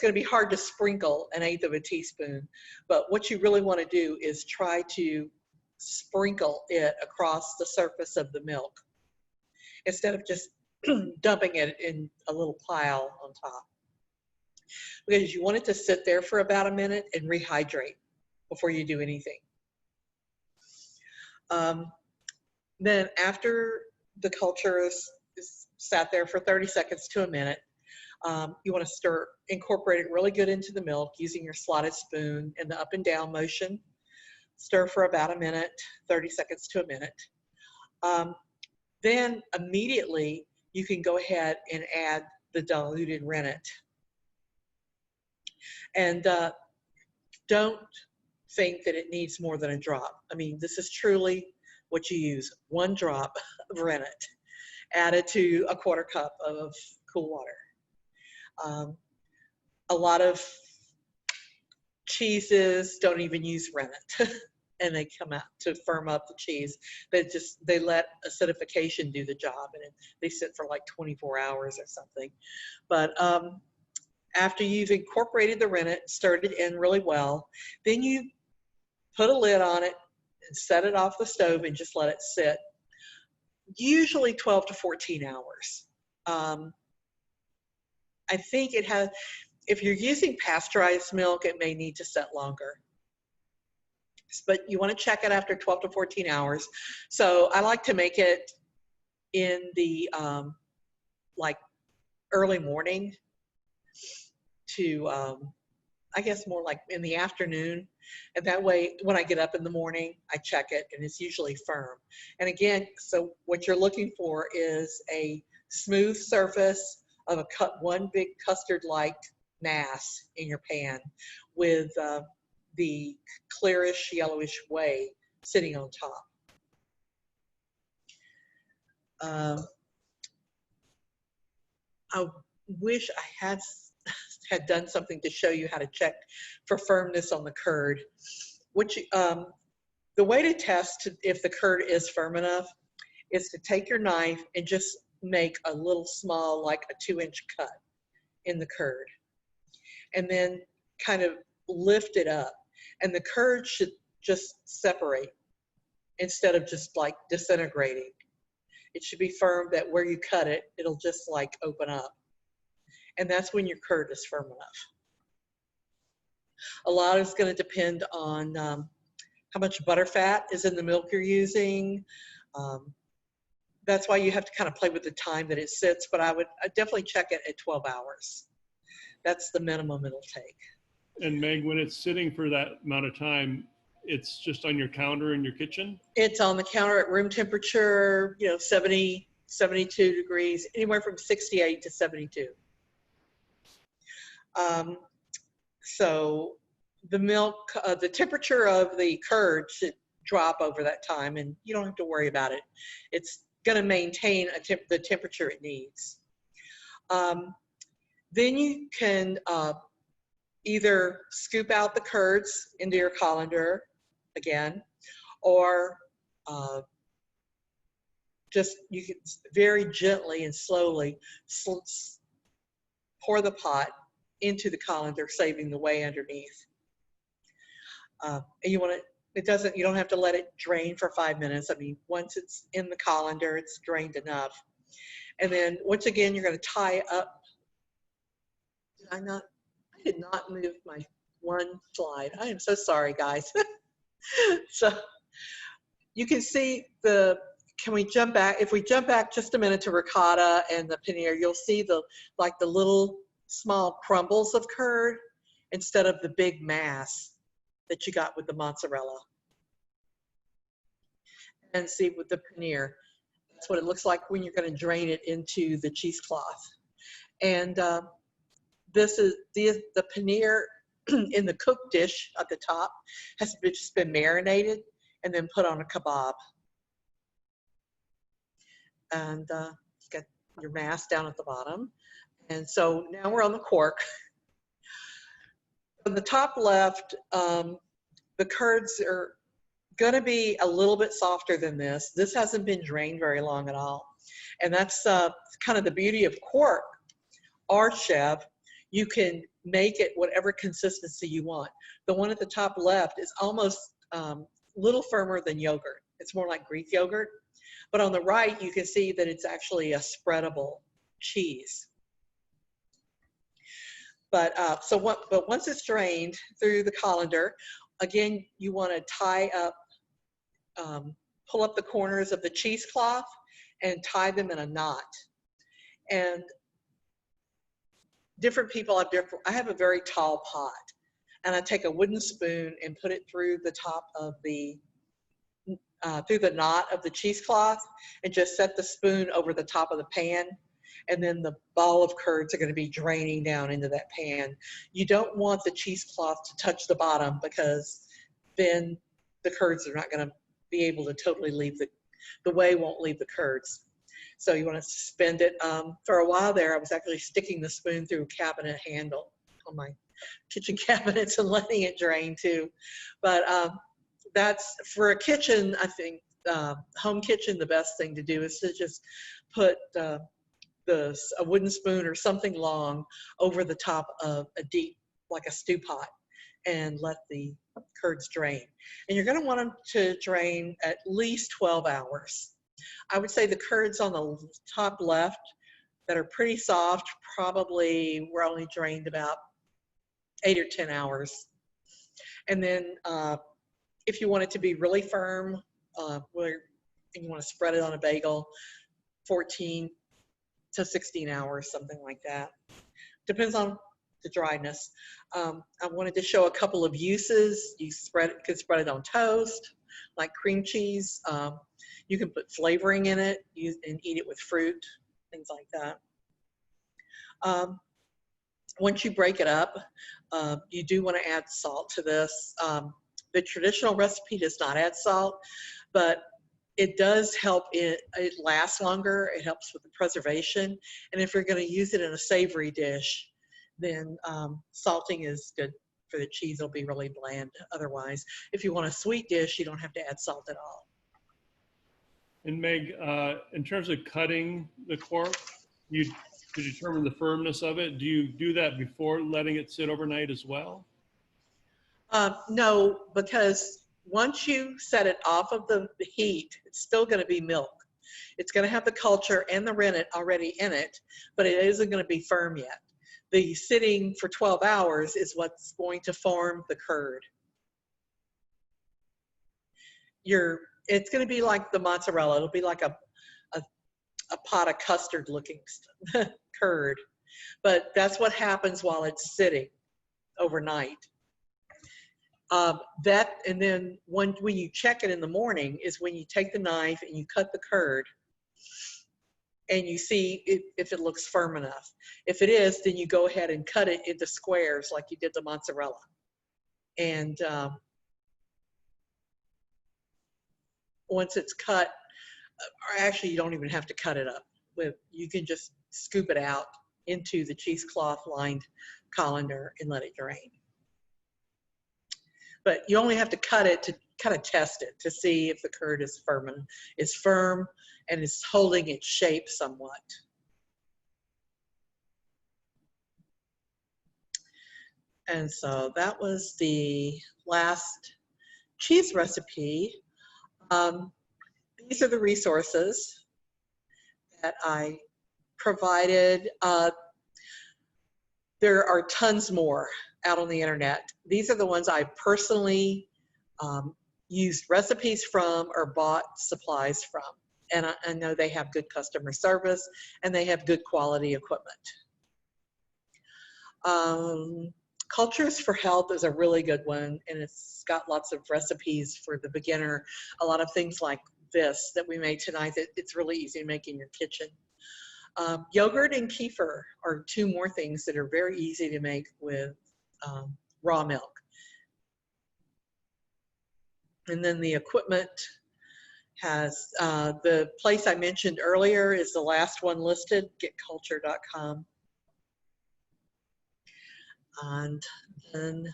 to be hard to sprinkle an 1/8 of a teaspoon, but what you really want to do is try to sprinkle it across the surface of the milk instead of just dumping it in a little pile on top. Because you want it to sit there for about a minute and rehydrate before you do anything. Then after the culture is sat there for 30 seconds to a minute, you want to incorporate it really good into the milk using your slotted spoon in the up and down motion. Stir for about a minute, 30 seconds to a minute. Then immediately you can go ahead and add the diluted rennet. And don't think that it needs more than a drop. I mean, this is truly what you use, 1 drop of rennet added to a 1/4 cup of cool water. A lot of cheeses don't even use rennet and they come out to firm up the cheese. They let acidification do the job, and they sit for like 24 hours or something. But after you've incorporated the rennet, stirred it in really well, then you put a lid on it and set it off the stove and just let it sit, usually 12 to 14 hours. I think if you're using pasteurized milk, it may need to set longer. But you want to check it after 12 to 14 hours. So I like to make it in the like early morning to I guess more like in the afternoon. And that way, when I get up in the morning, I check it and it's usually firm. And again, so what you're looking for is a smooth surface of one big custard-like mass in your pan with the clearish yellowish whey sitting on top. I wish I had done something to show you how to check for firmness on the curd. The way to test if the curd is firm enough is to take your knife and just make a little small, like a 2-inch cut in the curd, and then kind of lift it up, and the curd should just separate instead of just like disintegrating. It should be firm that where you cut it, it'll just like open up. And that's when your curd is firm enough. A lot is going to depend on how much butter fat is in the milk you're using. That's why you have to kind of play with the time that it sits, but I'd definitely check it at 12 hours. That's the minimum it'll take.
And Meg, when it's sitting for that amount of time, it's just on your counter in your kitchen? It's
on the counter at room temperature, 70, 72 degrees, anywhere from 68 to 72. So the milk, the temperature of the curd should drop over that time, and you don't have to worry about it. It's going to maintain the temperature it needs. Then you can either scoop out the curds into your colander again, or you can very gently and slowly pour the pot into the colander, saving the whey underneath. And you don't have to let it drain for 5 minutes. I mean, once it's in the colander, it's drained enough. And then once again, you're going to tie up. I did not move my one slide. I am so sorry, guys. So you can see can we jump back? If we jump back just a minute to ricotta and the paneer, you'll see the little small crumbles of curd instead of the big mass that you got with the mozzarella. And see with the paneer, that's what it looks like when you're going to drain it into the cheesecloth. And this is the paneer in the cooked dish at the top has just been marinated and then put on a kebab. And you got your mass down at the bottom. And so now we're on the cork. On the top left, the curds are going to be a little bit softer than this. This hasn't been drained very long at all. And that's kind of the beauty of cork. Or Chev, you can make it whatever consistency you want. The one at the top left is almost a little firmer than yogurt. It's more like Greek yogurt. But on the right, you can see that it's actually a spreadable cheese. But once it's drained through the colander, again, you want to tie up, pull up the corners of the cheesecloth and tie them in a knot. And different people have different, I have a very tall pot, and I take a wooden spoon and put it through the top of the, through the knot of the cheesecloth, and just set the spoon over the top of the pan. And then the ball of curds are going to be draining down into that pan. You don't want the cheesecloth to touch the bottom, because then the curds are not going to be able to totally leave the whey won't leave the curds. So you want to suspend it. For a while there, I was actually sticking the spoon through a cabinet handle on my kitchen cabinets and letting it drain too. But that's, for a kitchen, I think, home kitchen, the best thing to do is to just put a wooden spoon or something long over the top of a deep, like a stew pot, and let the curds drain. And you're going to want them to drain at least 12 hours. I would say the curds on the top left that are pretty soft probably were only drained about 8 or 10 hours. And then if you want it to be really firm, and you want to spread it on a bagel, 14 to 16 hours, something like that. Depends on the dryness. I wanted to show a couple of uses. You could spread it on toast, like cream cheese. You can put flavoring in it and eat it with fruit, things like that. Once you break it up, you do want to add salt to this. The traditional recipe does not add salt, but it does help it lasts longer. It helps with the preservation. And if you're going to use it in a savory dish, then salting is good for the cheese. It'll be really bland otherwise. If you want a sweet dish, you don't have to add salt at all.
And Meg, in terms of cutting the cork, to determine the firmness of it, do you do that before letting it sit overnight as well?
No, because once you set it off of the heat, it's still going to be milk. It's going to have the culture and the rennet already in it, but it isn't going to be firm yet. The sitting for 12 hours is what's going to form the curd. It's going to be like the mozzarella. It'll be like a pot of custard looking curd, but that's what happens while it's sitting overnight. And then when you check it in the morning is when you take the knife and you cut the curd and you see if it looks firm enough. If it is, then you go ahead and cut it into squares like you did the mozzarella. And once it's cut, or actually you don't even have to cut it up. You can just scoop it out into the cheesecloth lined colander and let it drain. But you only have to cut it to kind of test it to see if the curd is firm and is holding its shape somewhat. And so that was the last cheese recipe. These are the resources that I provided. There are tons more out on the internet. These are the ones I personally used recipes from or bought supplies from. And I know they have good customer service and they have good quality equipment. Cultures for Health is a really good one, and it's got lots of recipes for the beginner. A lot of things like this that we made tonight that it's really easy to make in your kitchen. Yogurt and kefir are two more things that are very easy to make with raw milk. And then the equipment has, the place I mentioned earlier is the last one listed, getculture.com. And then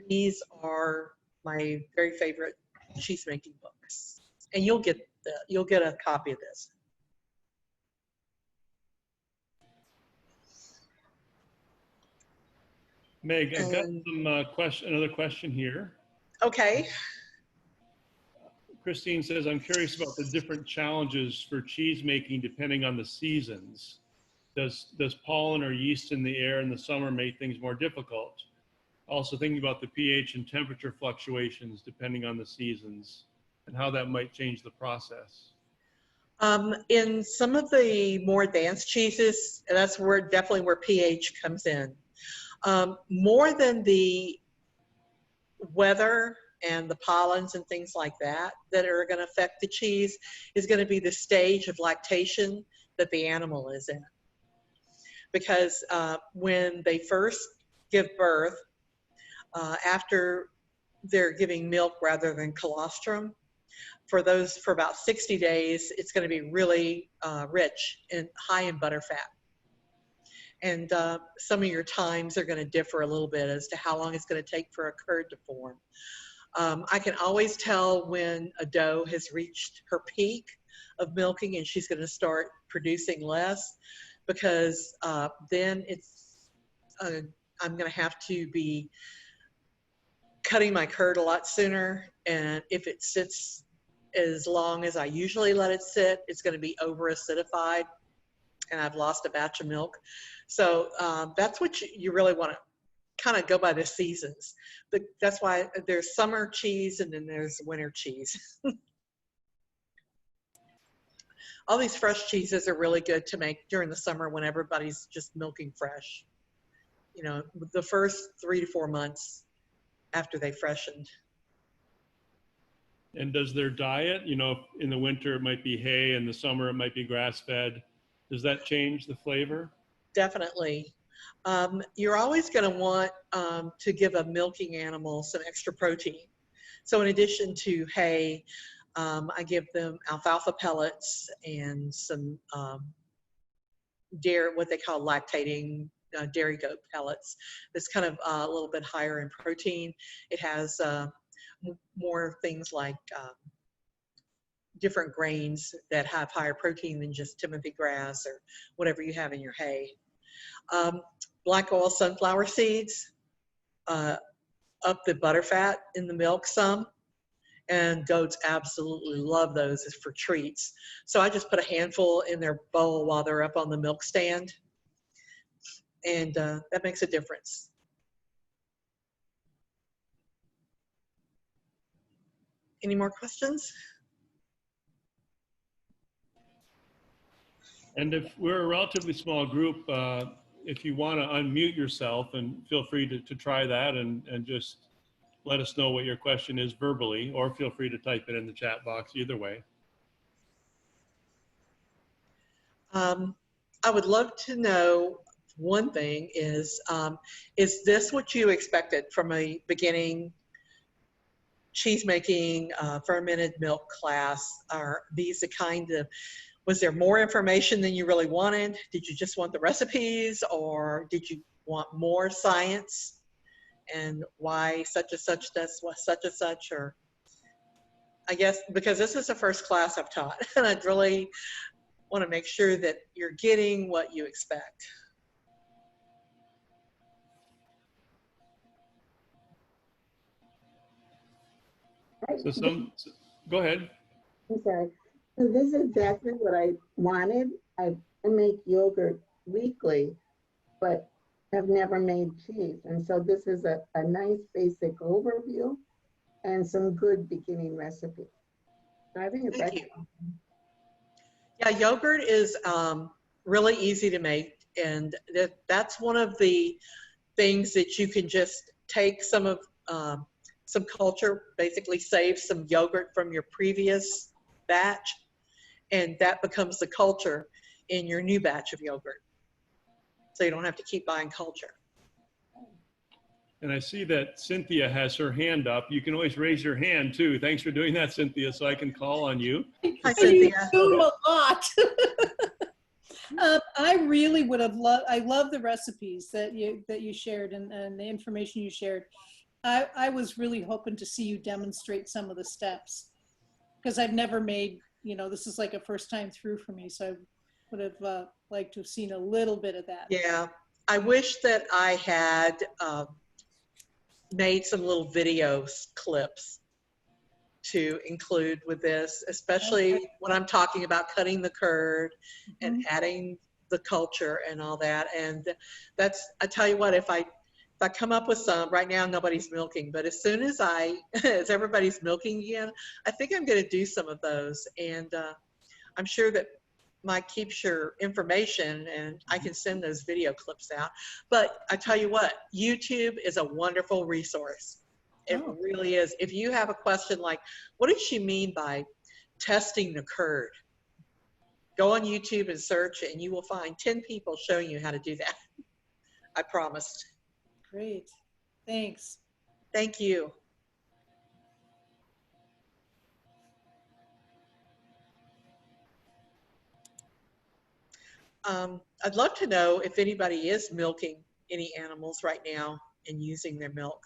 these are my very favorite cheese making books. And you'll get a copy of this.
Meg, I've got some another question here.
Okay.
Christine says, I'm curious about the different challenges for cheese making depending on the seasons. Does pollen or yeast in the air in the summer make things more difficult? Also thinking about the pH and temperature fluctuations depending on the seasons and how that might change the process.
In some of the more advanced cheeses, that's definitely where pH comes in. More than the weather and the pollens and things like that are going to affect the cheese is going to be the stage of lactation that the animal is in. Because when they first give birth, after they're giving milk rather than colostrum, for about 60 days, it's going to be really rich and high in butter fat. And some of your times are going to differ a little bit as to how long it's going to take for a curd to form. I can always tell when a doe has reached her peak of milking and she's going to start producing less, because then I'm going to have to be cutting my curd a lot sooner. And if it sits as long as I usually let it sit, it's going to be over acidified and I've lost a batch of milk. So that's what you really want to kind of go by the seasons. But that's why there's summer cheese and then there's winter cheese. All these fresh cheeses are really good to make during the summer when everybody's just milking fresh. You know, the first 3 to 4 months after they freshened.
And does their diet, you know, in the winter it might be hay, in the summer it might be grass-fed, does that change the flavor?
Definitely. You're always going to want to give a milking animal some extra protein. So in addition to hay, I give them alfalfa pellets and some dairy, what they call lactating dairy goat pellets. That's kind of a little bit higher in protein. It has more things like different grains that have higher protein than just Timothy grass or whatever you have in your hay. Black oil sunflower seeds up the butter fat in the milk some, and goats absolutely love those as for treats. So I just put a handful in their bowl while they're up on the milk stand, and that makes a difference. Any more questions?
And if we're a relatively small group, if you want to unmute yourself, and feel free to try that and just let us know what your question is verbally, or feel free to type it in the chat box, either way.
I would love to know, one thing is this what you expected from a beginning cheese making fermented milk class? Are these the kind of, was there more information than you really wanted? Did you just want the recipes, or did you want more science and why such and such does what such and such? Or I guess because this is the first class I've taught and I'd really want to make sure that you're getting what you expect.
So go ahead.
I'm sorry. So this is exactly what I wanted. I make yogurt weekly, but have never made cheese. And so this is a nice basic overview and some good beginning recipes. So I think it's
Thank you.
excellent.
Yeah, yogurt is really easy to make, and that's one of the things that you can just take some of some culture, basically save some yogurt from your previous batch, and that becomes the culture in your new batch of yogurt. So you don't have to keep buying culture.
And I see that Cynthia has her hand up. You can always raise your hand too. Thanks for doing that, Cynthia, so I can call on you.
Hi,
You
Cynthia.
do a lot. I really would have loved, I love the recipes that you shared and the information you shared. I was really hoping to see you demonstrate some of the steps because I've never made, this is like a first time through for me. So I would have liked to have seen a little bit of that.
Yeah, I wish that I had made some little video clips to include with this, especially
Okay.
when I'm talking about cutting the curd and
Mhm.
adding the culture and all that. And that's, I tell you what, if I come up with some, right now nobody's milking, but as soon as as everybody's milking again, I think I'm going to do some of those. And I'm sure that Mike keeps your information and I can send those video clips out. But I tell you what, YouTube is a wonderful resource. It
Oh.
really is. If you have a question like, what did she mean by testing the curd? Go on YouTube and search and you will find 10 people showing you how to do that. I promised.
Great. Thanks.
Thank you. I'd love to know if anybody is milking any animals right now and using their milk.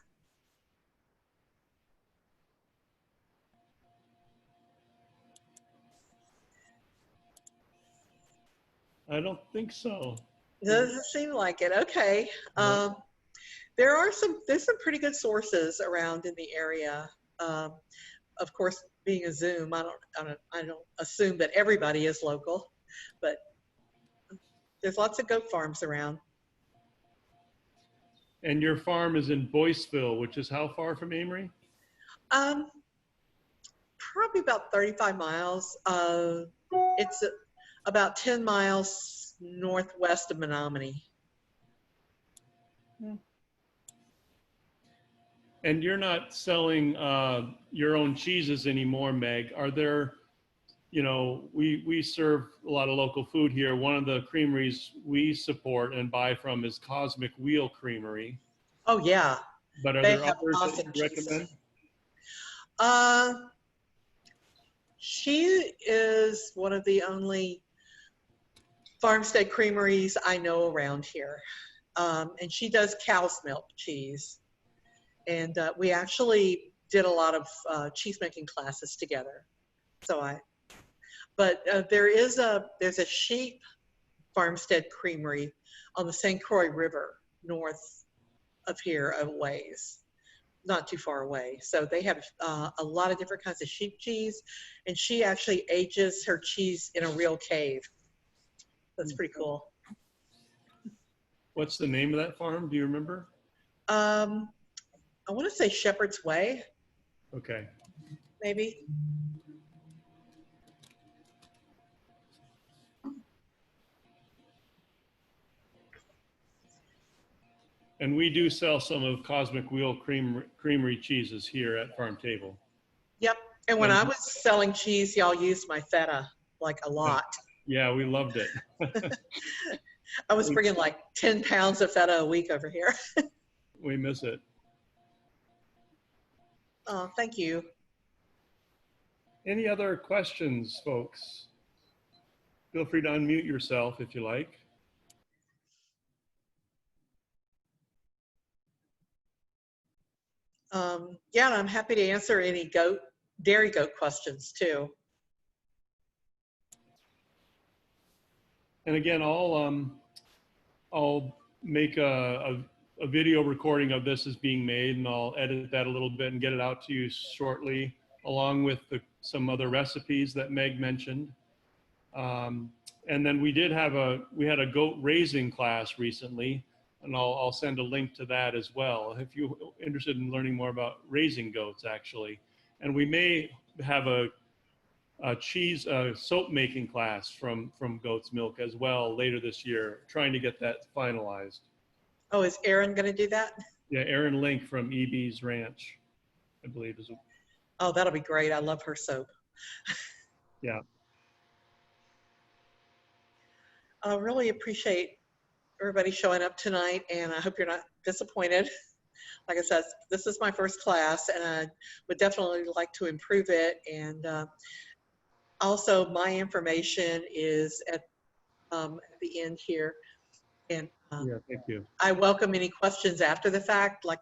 I don't think so.
Doesn't seem like it. Okay.
No.
There's some pretty good sources around in the area. Of course, being a Zoom, I don't assume that everybody is local, but there's lots of goat farms around.
And your farm is in Boyceville, which is how far from Amory?
Probably about 35 miles. It's about 10 miles northwest of Menominee.
And you're not selling your own cheeses anymore, Meg. Are there, we serve a lot of local food here. One of the creameries we support and buy from is Cosmic Wheel Creamery.
Oh yeah,
But are
they
there
have
others
awesome
that you recommend?
She is one of the only farmstead creameries I know around here. And she does cow's milk cheese. And we actually did a lot of cheese making classes together. But there's a sheep farmstead creamery on the St. Croix River north of here a ways, not too far away. So they have a lot of different kinds of sheep cheese, and she actually ages her cheese in a real cave. That's pretty cool.
What's the name of that farm? Do you remember?
I want to say Shepherd's Way.
Okay.
Maybe.
And we do sell some of Cosmic Wheel Creamery cheeses here at Farm Table.
Yep. And when I was selling cheese, y'all used my feta like a lot.
Yeah, we loved it.
I was bringing like 10 pounds of feta a week over here.
We miss it.
Oh, thank you.
Any other questions, folks? Feel free to unmute yourself if you like.
Yeah, and I'm happy to answer any dairy goat questions too.
And again, I'll make a video recording of this is being made, and I'll edit that a little bit and get it out to you shortly, along with some other recipes that Meg mentioned. And then we had a goat raising class recently, and I'll send a link to that as well if you're interested in learning more about raising goats, actually. And we may have a cheese soap making class from goat's milk as well later this year, trying to get that finalized.
Oh, is Erin going to do that?
Yeah, Erin Link from EB's Ranch, I believe is.
Oh, that'll be great. I love her soap.
Yeah.
I really appreciate everybody showing up tonight, and I hope you're not disappointed. like I said, this is my first class, and I would definitely like to improve it. And also, my information is at the end here. And
Yeah, thank you.
I welcome any questions after the fact, like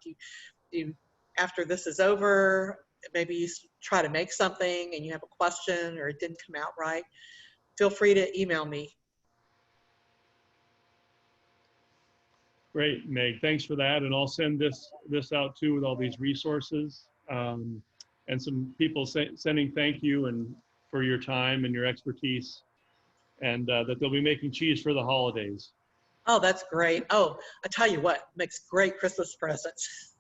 you after this is over, maybe you try to make something and you have a question or it didn't come out right. Feel free to email me.
Great, Meg. Thanks for that. And I'll send this out too with all these resources and some people sending thank you and for your time and your expertise, and that they'll be making cheese for the holidays.
Oh, that's great. Oh, I tell you what, makes great Christmas presents.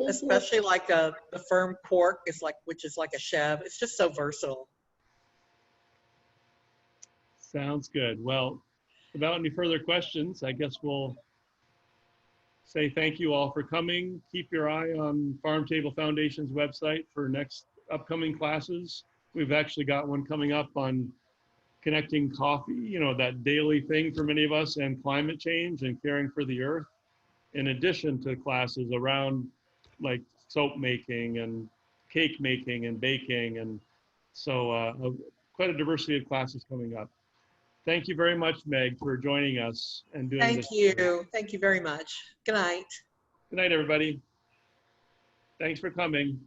Especially like the firm cork is like, which is like a chev. It's just so versatile.
Sounds good. Well, without any further questions, I guess we'll say thank you all for coming. Keep your eye on Farm Table Foundation's website for next upcoming classes. We've actually got one coming up on connecting coffee, you know, that daily thing for many of us, and climate change and caring for the earth, in addition to classes around like soap making and cake making and baking. And so quite a diversity of classes coming up. Thank you very much, Meg, for joining us and doing this.
Thank you. Thank you very much. Good night.
Good night, everybody. Thanks for coming.